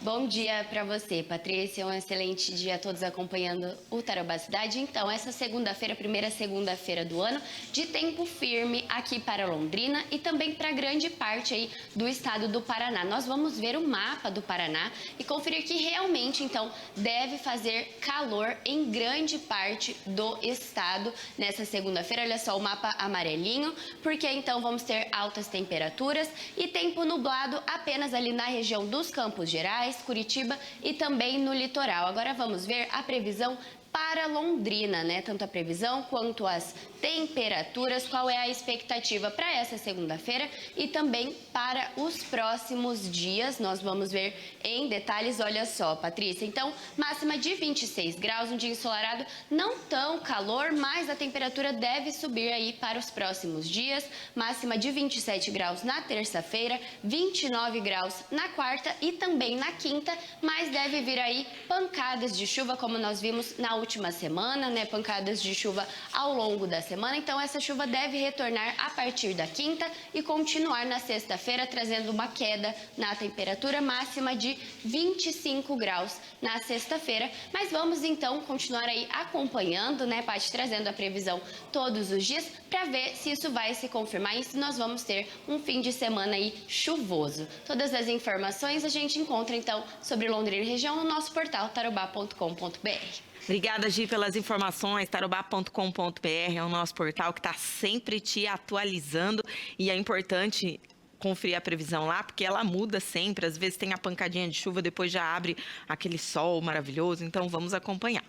Bom dia para você, Patrícia. Um excelente dia a todos acompanhando o Tarobá Cidade. Então, essa segunda-feira, primeira segunda-feira do ano, de tempo firme aqui para Londrina e também para grande parte aí do estado do Paraná. Nós vamos ver o mapa do Paraná e conferir que realmente, então, deve fazer calor em grande parte do estado nessa segunda-feira. Olha só o mapa amarelinho, porque então vamos ter altas temperaturas e tempo nublado apenas ali na região dos Campos Gerais, Curitiba e também no litoral. Agora vamos ver a previsão para Londrina, né? Tanto a previsão quanto as temperaturas, qual é a expectativa para essa segunda-feira e também para os próximos dias. Nós vamos ver em detalhes, olha só, Patrícia. Então, máxima de 26 graus, um dia ensolarado, não tão calor, mas a temperatura deve subir aí para os próximos dias. Máxima de 27 graus na terça-feira, 29 graus na quarta e também na quinta, mas deve vir aí pancadas de chuva, como nós vimos na última semana, né? Pancadas de chuva ao longo da semana. Então, essa chuva deve retornar a partir da quinta e continuar na sexta-feira, trazendo uma queda na temperatura máxima de 25 graus na sexta-feira. Mas vamos, então, continuar aí acompanhando, né, Paty, trazendo a previsão todos os dias para ver se isso vai se confirmar e se nós vamos ter um fim de semana aí chuvoso. Todas as informações a gente encontra, então, sobre Londrina e região no nosso portal tarobá.com.br. Obrigada, Gi, pelas informações. Tarobá.com.br é o nosso portal que está sempre te atualizando e é importante conferir a previsão lá, porque ela muda sempre. Às vezes tem a pancadinha de chuva, depois já abre aquele sol maravilhoso. Então, vamos acompanhar.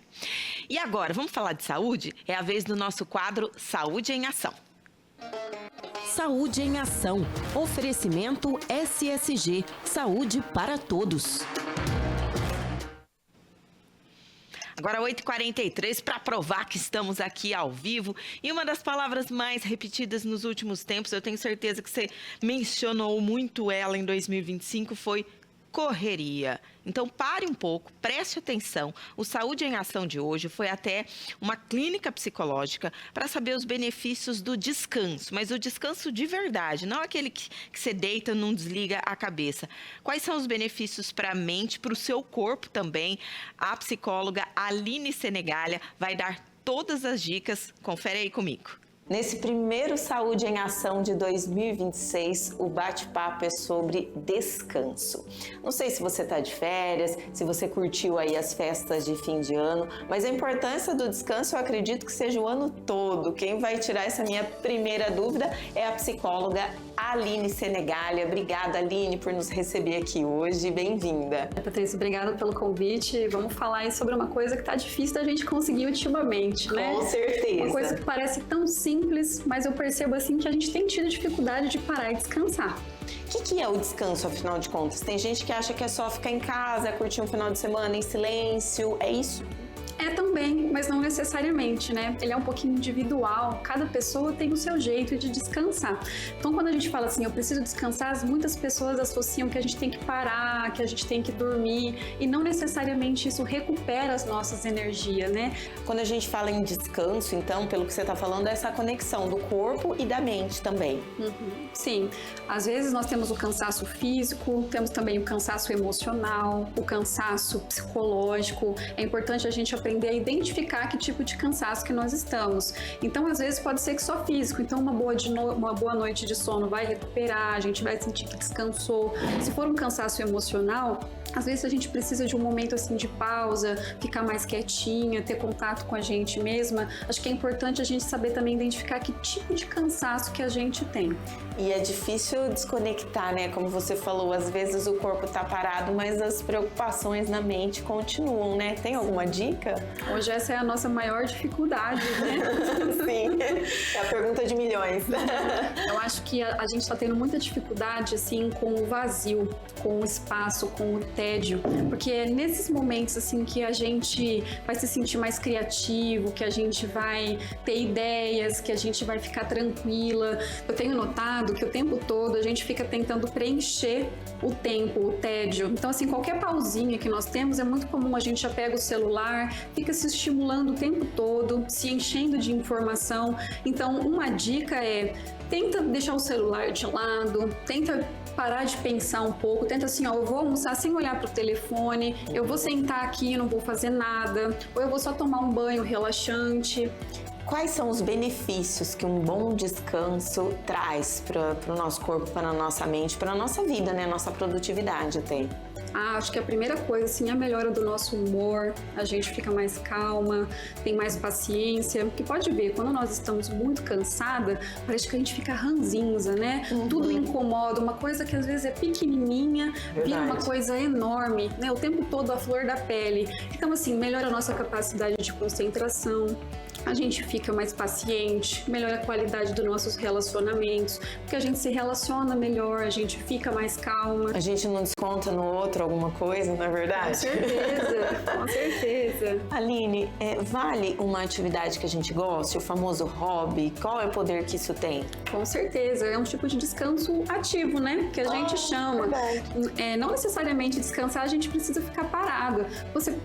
E agora, vamos falar de saúde? É a vez do nosso quadro Saúde em Ação. Saúde em Ação. Oferecimento SSG. Saúde para todos. Agora 8h43, para provar que estamos aqui ao vivo. E uma das palavras mais repetidas nos últimos tempos, eu tenho certeza que você mencionou muito ela em 2025, foi correria. Então, pare um pouco, preste atenção. O Saúde em Ação de hoje foi até uma clínica psicológica para saber os benefícios do descanso, mas o descanso de verdade, não aquele que você deita e não desliga a cabeça. Quais são os benefícios para a mente, para o seu corpo também? A psicóloga Aline Senegalha vai dar todas as dicas. Confere aí comigo. Nesse primeiro Saúde em Ação de 2026, o bate-papo é sobre descanso. Não sei se você está de férias, se você curtiu aí as festas de fim de ano, mas a importância do descanso eu acredito que seja o ano todo. Quem vai tirar essa minha primeira dúvida é a psicóloga Aline Senegalha. Obrigada, Aline, por nos receber aqui hoje. Bem-vinda. Patrícia, obrigada pelo convite. Vamos falar aí sobre uma coisa que está difícil da gente conseguir ultimamente, né? Com certeza. Uma coisa que parece tão simples, mas eu percebo assim que a gente tem tido dificuldade de parar e descansar. O que é o descanso, afinal de contas? Tem gente que acha que é só ficar em casa, curtir um final de semana em silêncio, é isso? É também. Também, mas não necessariamente, né? Ele é um pouquinho individual, cada pessoa tem o seu jeito de descansar. Então, quando a gente fala assim, eu preciso descansar, muitas pessoas associam que a gente tem que parar, que a gente tem que dormir, e não necessariamente isso recupera as nossas energias, né? Quando a gente fala em descanso, então, pelo que você está falando, é essa conexão do corpo e da mente também. Sim, às vezes nós temos o cansaço físico, temos também o cansaço emocional, o cansaço psicológico. É importante a gente aprender a identificar que tipo de cansaço que nós estamos. Então, às vezes pode ser que só físico, então uma boa noite de sono vai recuperar, a gente vai sentir que descansou. Se for um cansaço emocional, às vezes a gente precisa de um momento assim de pausa, ficar mais quietinha, ter contato com a gente mesma. Acho que é importante a gente saber também identificar que tipo de cansaço que a gente tem. E é difícil desconectar, né? Como você falou, às vezes o corpo tá parado, mas as preocupações na mente continuam, né? Tem alguma dica? Hoje essa é a nossa maior dificuldade, né? Sim, é a pergunta de milhões. Eu acho que a gente está tendo muita dificuldade, assim, com o vazio, com o espaço, com o tédio, porque é nesses momentos, assim, que a gente vai se sentir mais criativo, que a gente vai ter ideias, que a gente vai ficar tranquila. Eu tenho notado que o tempo todo a gente fica tentando preencher o tempo, o tédio. Então, assim, qualquer pausinha que nós temos, é muito comum a gente já pega o celular, fica se estimulando o tempo todo, se enchendo de informação. Então, uma dica é: tenta deixar o celular de lado, tenta parar de pensar um pouco, tenta assim, ó, eu vou almoçar sem olhar pro telefone, eu vou sentar aqui e não vou fazer nada, ou eu vou só tomar um banho relaxante. Quais são os benefícios que um bom descanso traz para o nosso corpo, para a nossa mente, para a nossa vida, né? Nossa produtividade até? Acho que a primeira coisa, assim, é a melhora do nosso humor, a gente fica mais calma, tem mais paciência, porque pode ver, quando nós estamos muito cansada, parece que a gente fica ranzinza, né? Tudo incomoda, uma coisa que às vezes é pequenininha, vira uma coisa enorme, né? O tempo todo a flor da pele. Então, assim, melhora a nossa capacidade de concentração, a gente fica mais paciente, melhora a qualidade dos nossos relacionamentos, porque a gente se relaciona melhor, a gente fica mais calma. A gente não desconta no outro alguma coisa, não é verdade? Com certeza, com certeza. Aline, vale uma atividade que a gente goste, o famoso hobby? Qual é o poder que isso tem? Com certeza, é um tipo de descanso ativo, né? Que a gente chama. Não necessariamente descansar, a gente precisa ficar parado.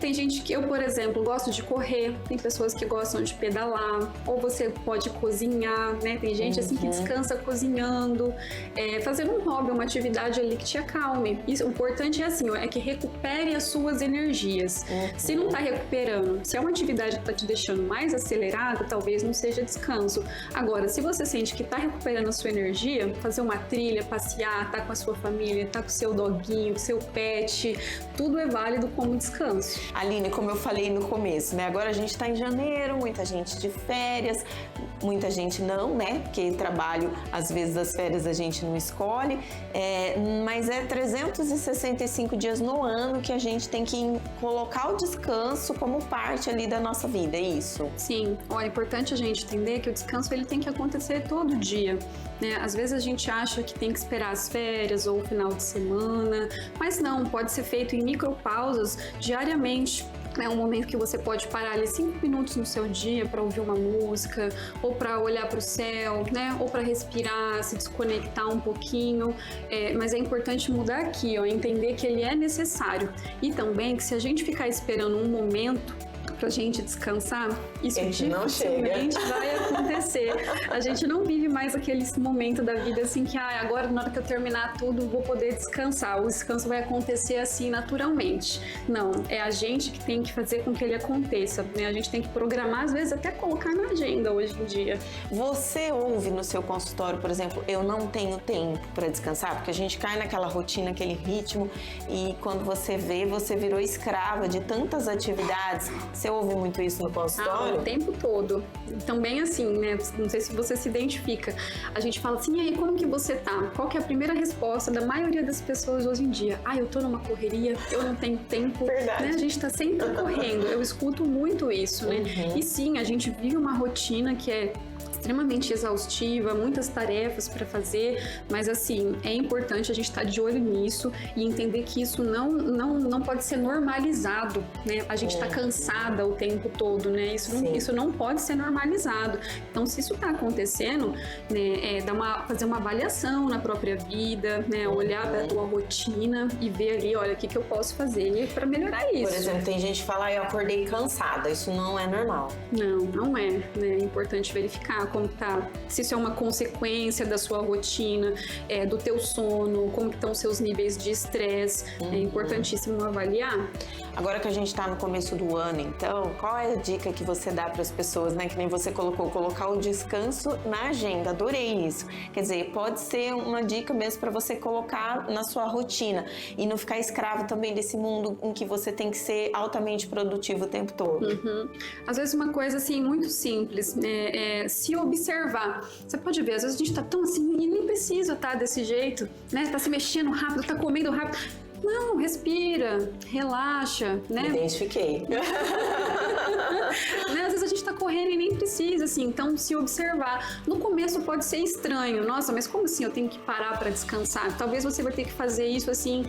Tem gente que, eu, por exemplo, gosto de correr, tem pessoas que gostam de pedalar, ou você pode cozinhar, né? Tem gente assim que descansa cozinhando, fazer um hobby, uma atividade ali que te acalme. Isso, o importante é assim, é que recupere as suas energias. Se não tá recuperando, se é uma atividade que tá te deixando mais acelerado, talvez não seja descanso. Agora, se você sente que tá recuperando a sua energia, fazer uma trilha, passear, tá com a sua família, tá com o seu doguinho, com o seu pet, tudo é válido como descanso. Aline, como eu falei no começo, né? Agora a gente tá em janeiro, muita gente de férias, muita gente não, né? Porque trabalho, às vezes as férias a gente não escolhe, mas é 365 dias no ano que a gente tem que colocar o descanso como parte ali da nossa vida, é isso? Sim, é importante a gente entender que o descanso ele tem que acontecer todo dia, né? Às vezes a gente acha que tem que esperar as férias ou o final de semana, mas não, pode ser feito em micropausas diariamente. É um momento que você pode parar ali 5 minutos no seu dia para ouvir uma música, ou para olhar para o céu, né? Ou para respirar, se desconectar um pouquinho. Mas é importante mudar aqui, entender que ele é necessário. E também que se a gente ficar esperando um momento pra gente descansar, isso dificilmente vai acontecer. A gente não vive mais aquele momento da vida assim que agora na hora que eu terminar tudo vou poder descansar. O descanso vai acontecer assim naturalmente. Não, é a gente que tem que fazer com que ele aconteça, né? A gente tem que programar, às vezes até colocar na agenda hoje em dia. Você ouve no seu consultório, por exemplo, eu não tenho tempo para descansar, porque a gente cai naquela rotina, aquele ritmo, e quando você vê, você virou escrava de tantas atividades. Você ouve muito isso no consultório? O tempo todo. Também assim, né? Não sei se você se identifica. A gente fala assim, e aí, como que você tá? Qual que é a primeira resposta da maioria das pessoas hoje em dia? Eu tô numa correria, eu não tenho tempo. Verdade. Né? A gente tá sempre correndo. Eu escuto muito isso, né? E sim, a gente vive uma rotina que é extremamente exaustiva, muitas tarefas para fazer, mas assim, é importante a gente estar de olho nisso e entender que isso não pode ser normalizado, né? A gente está cansada o tempo todo, né? Isso não pode ser normalizado. Então, se isso está acontecendo, né, fazer uma avaliação na própria vida, né? Olhar para a tua rotina e ver ali, olha, o que eu posso fazer para melhorar isso. Por exemplo, tem gente que fala, eu acordei cansada, isso não é normal. Não é, né? É importante verificar como tá, se isso é uma consequência da sua rotina, do teu sono, como que estão os seus níveis de estresse. É importantíssimo avaliar. Agora que a gente está no começo do ano, então, qual é a dica que você dá para as pessoas, né? Que nem você colocou, colocar o descanso na agenda. Adorei isso. Quer dizer, pode ser uma dica mesmo para você colocar na sua rotina e não ficar escravo também desse mundo em que você tem que ser altamente produtivo o tempo todo. Às vezes uma coisa assim muito simples, se observar. Você pode ver, às vezes a gente tá tão assim e nem precisa estar desse jeito, né? Tá se mexendo rápido, tá comendo rápido. Não, respira, relaxa, né? Identifiquei. Né? Às vezes a gente tá correndo e nem precisa, assim, então se observar. No começo pode ser estranho, nossa, mas como assim eu tenho que parar para descansar? Talvez você vai ter que fazer isso assim,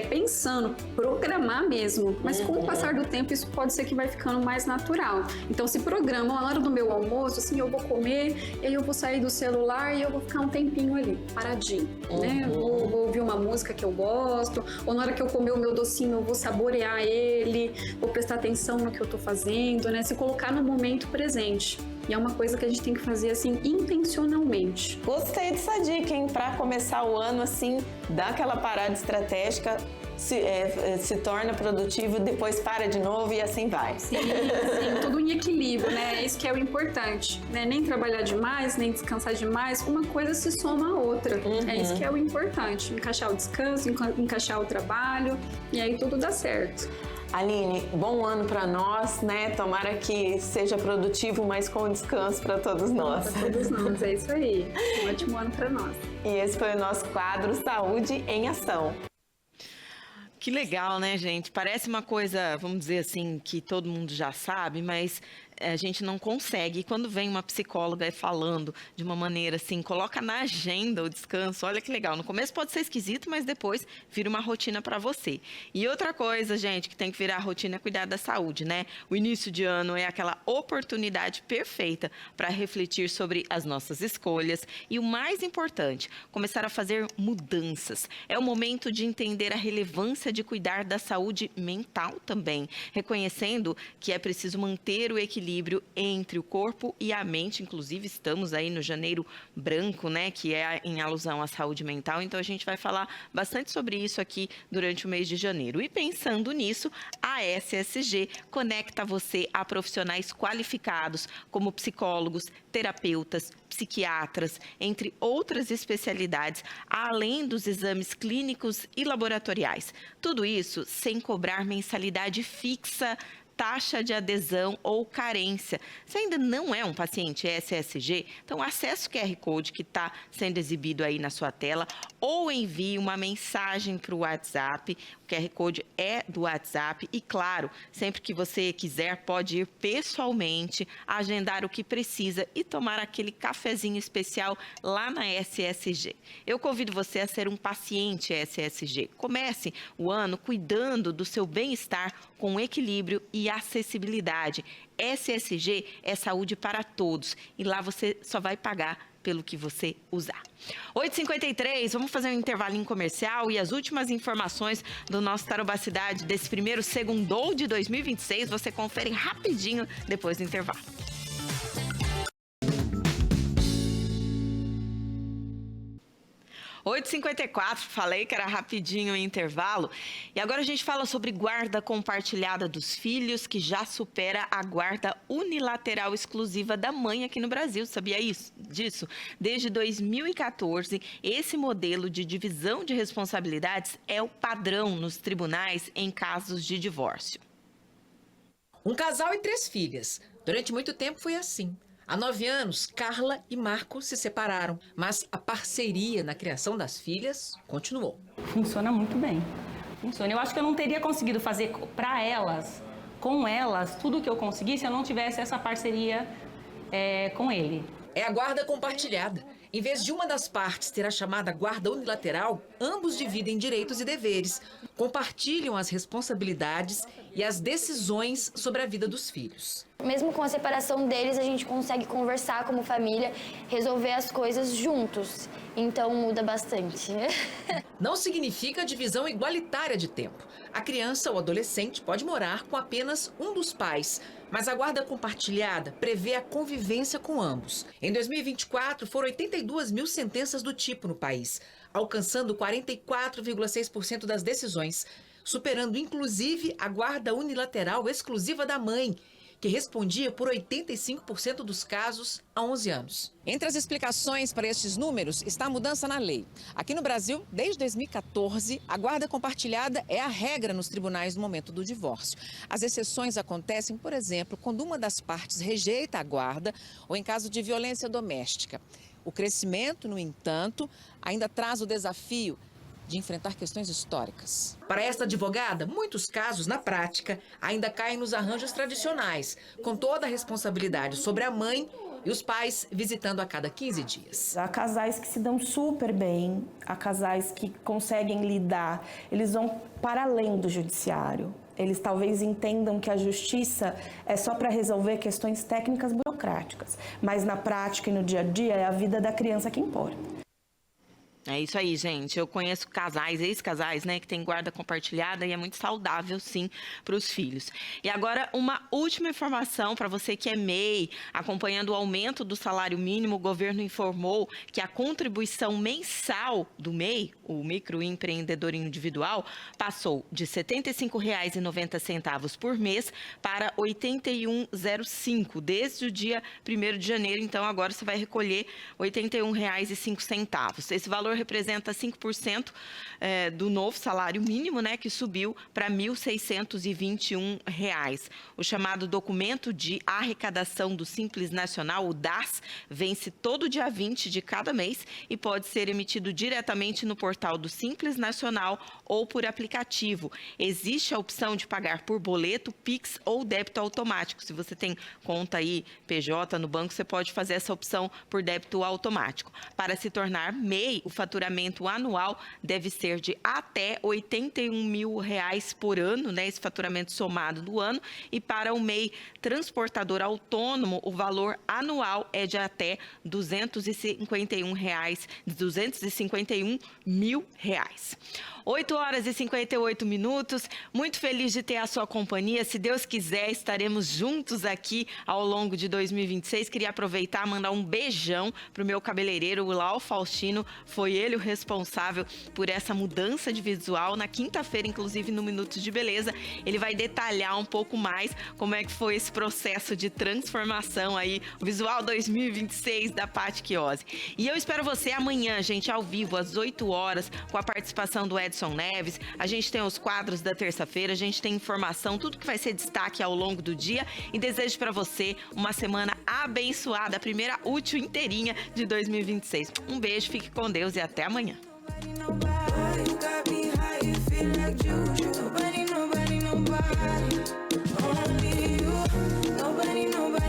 pensando, programar mesmo. Mas com o passar do tempo isso pode ser que vai ficando mais natural. Então se programa, na hora do meu almoço, assim, eu vou comer, e aí eu vou sair do celular e eu vou ficar um tempinho ali, paradinho, né? Vou ouvir uma música que eu gosto, ou na hora que eu comer o meu docinho, eu vou saborear ele, vou prestar atenção no que eu tô fazendo, né? Se colocar no momento presente. E é uma coisa que a gente tem que fazer, assim, intencionalmente. Gostei dessa dica, hein? Pra começar o ano, assim, dá aquela parada estratégica, se torna produtivo, depois para de novo e assim vai. Sim, tudo em equilíbrio, né? Isso que é o importante, né? Nem trabalhar demais, nem descansar demais, uma coisa se soma à outra. É isso que é o importante, encaixar o descanso, encaixar o trabalho, e aí tudo dá certo. Aline, bom ano para nós, né? Tomara que seja produtivo, mas com descanso para todos nós. Para todos nós, é isso aí. Um ótimo ano para nós. E esse foi o nosso quadro Saúde em Ação. Que legal, né, gente? Parece uma coisa, vamos dizer assim, que todo mundo já sabe, mas a gente não consegue. E quando vem uma psicóloga falando de uma maneira assim, coloca na agenda o descanso, olha que legal. No começo pode ser esquisito, mas depois vira uma rotina para você. E outra coisa, gente, que tem que virar rotina é cuidar da saúde, né? O início de ano é aquela oportunidade perfeita para refletir sobre as nossas escolhas e o mais importante, começar a fazer mudanças. É o momento de entender a relevância de cuidar da saúde mental também, reconhecendo que é preciso manter o equilíbrio entre o corpo e a mente. Inclusive, estamos aí no Janeiro Branco, né, que é em alusão à saúde mental. Então, a gente vai falar bastante sobre isso aqui durante o mês de janeiro. E pensando nisso, a SSG conecta você a profissionais qualificados, como psicólogos, terapeutas, psiquiatras, entre outras especialidades, além dos exames clínicos e laboratoriais. Tudo isso sem cobrar mensalidade fixa, taxa de adesão ou carência. Se ainda não é um paciente SSG, então acesse o QR Code que está sendo exibido aí na sua tela ou envie uma mensagem para o WhatsApp. O QR Code é do WhatsApp e, claro, sempre que você quiser, pode ir pessoalmente, agendar o que precisa e tomar aquele cafezinho especial lá na SSG. Eu convido você a ser um paciente SSG. Comece o ano cuidando do seu bem-estar com equilíbrio e acessibilidade. SSG é saúde para todos e lá você só vai pagar pelo que você usar. 8h53, vamos fazer um intervalinho comercial e as últimas informações do nosso Tarobá Cidade desse primeiro segundou de 2026, você confere rapidinho depois do intervalo. 8h54, falei que era rapidinho o intervalo. E agora a gente fala sobre guarda compartilhada dos filhos, que já supera a guarda unilateral exclusiva da mãe aqui no Brasil. Sabia disso? Desde 2014, esse modelo de divisão de responsabilidades é o padrão nos tribunais em casos de divórcio. Um casal e 3 filhas. Durante muito tempo foi assim. Há 9 anos, Carla e Marco se separaram, mas a parceria na criação das filhas continuou. Funciona muito bem. Funciona. Eu acho que eu não teria conseguido fazer para elas, com elas, tudo o que eu consegui se eu não tivesse essa parceria com ele. É a guarda compartilhada. Em vez de uma das partes ter a chamada guarda unilateral, ambos dividem direitos e deveres, compartilham as responsabilidades e as decisões sobre a vida dos filhos. Mesmo com a separação deles, a gente consegue conversar como família, resolver as coisas juntos. Então muda bastante. Não significa divisão igualitária de tempo. A criança ou adolescente pode morar com apenas um dos pais, mas a guarda compartilhada prevê a convivência com ambos. Em 2024, foram 82 mil sentenças do tipo no país, alcançando 44,6% das decisões, superando inclusive a guarda unilateral exclusiva da mãe, que respondia por 85% dos casos há 11 anos. Entre as explicações para estes números está a mudança na lei. Aqui no Brasil, desde 2014, a guarda compartilhada é a regra nos tribunais no momento do divórcio. As exceções acontecem, por exemplo, quando uma das partes rejeita a guarda ou em caso de violência doméstica. O crescimento, no entanto, ainda traz o desafio de enfrentar questões históricas. Para esta advogada, muitos casos, na prática, ainda caem nos arranjos tradicionais, com toda a responsabilidade sobre a mãe e os pais visitando a cada 15 dias. Há casais que se dão super bem, há casais que conseguem lidar, eles vão para além do judiciário. Eles talvez entendam que a justiça é só para resolver questões técnicas burocráticas, mas na prática e no dia a dia é a vida da criança que importa. É isso aí, gente. Eu conheço casais, ex-casais, né, que tem guarda compartilhada e é muito saudável, sim, para os filhos. E agora, uma última informação para você que é MEI. Acompanhando o aumento do salário mínimo, o governo informou que a contribuição mensal do MEI, o microempreendedor individual, passou de R$ 75,90 por mês para R$ 81,05 desde o dia 1º de janeiro. Então, agora você vai recolher R$ 81,05. Esse valor representa 5% do novo salário mínimo, né, que subiu para R$ 1.621. O chamado documento de arrecadação do Simples Nacional, o DAS, vence todo dia 20 de cada mês e pode ser emitido diretamente no portal do Simples Nacional ou por aplicativo. Existe a opção de pagar por boleto, Pix ou débito automático. Se você tem conta aí PJ no banco, você pode fazer essa opção por débito automático. Para se tornar MEI, o faturamento anual deve ser de até R$ 81 mil por ano, né, esse faturamento somado do ano, e para o MEI transportador autônomo, o valor anual é de até R$ 251 mil. 8h58. Muito feliz de ter a sua companhia. Se Deus quiser, estaremos juntos aqui ao longo de 2026. Queria aproveitar e mandar um beijão para o meu cabeleireiro, o Lau Faustino. Foi ele o responsável por essa mudança de visual. Na quinta-feira, inclusive, no Minutos de Beleza, ele vai detalhar um pouco mais como é que foi esse processo de transformação aí, o visual 2026 da Paty Chiozzi. E eu espero você amanhã, gente, ao vivo, às 8 horas, com a participação do Edson Neves. A gente tem os quadros da terça-feira, a gente tem informação, tudo que vai ser destaque ao longo do dia. E desejo para você uma semana abençoada, a primeira útil inteirinha de 2026. Um beijo, fique com Deus e até amanhã.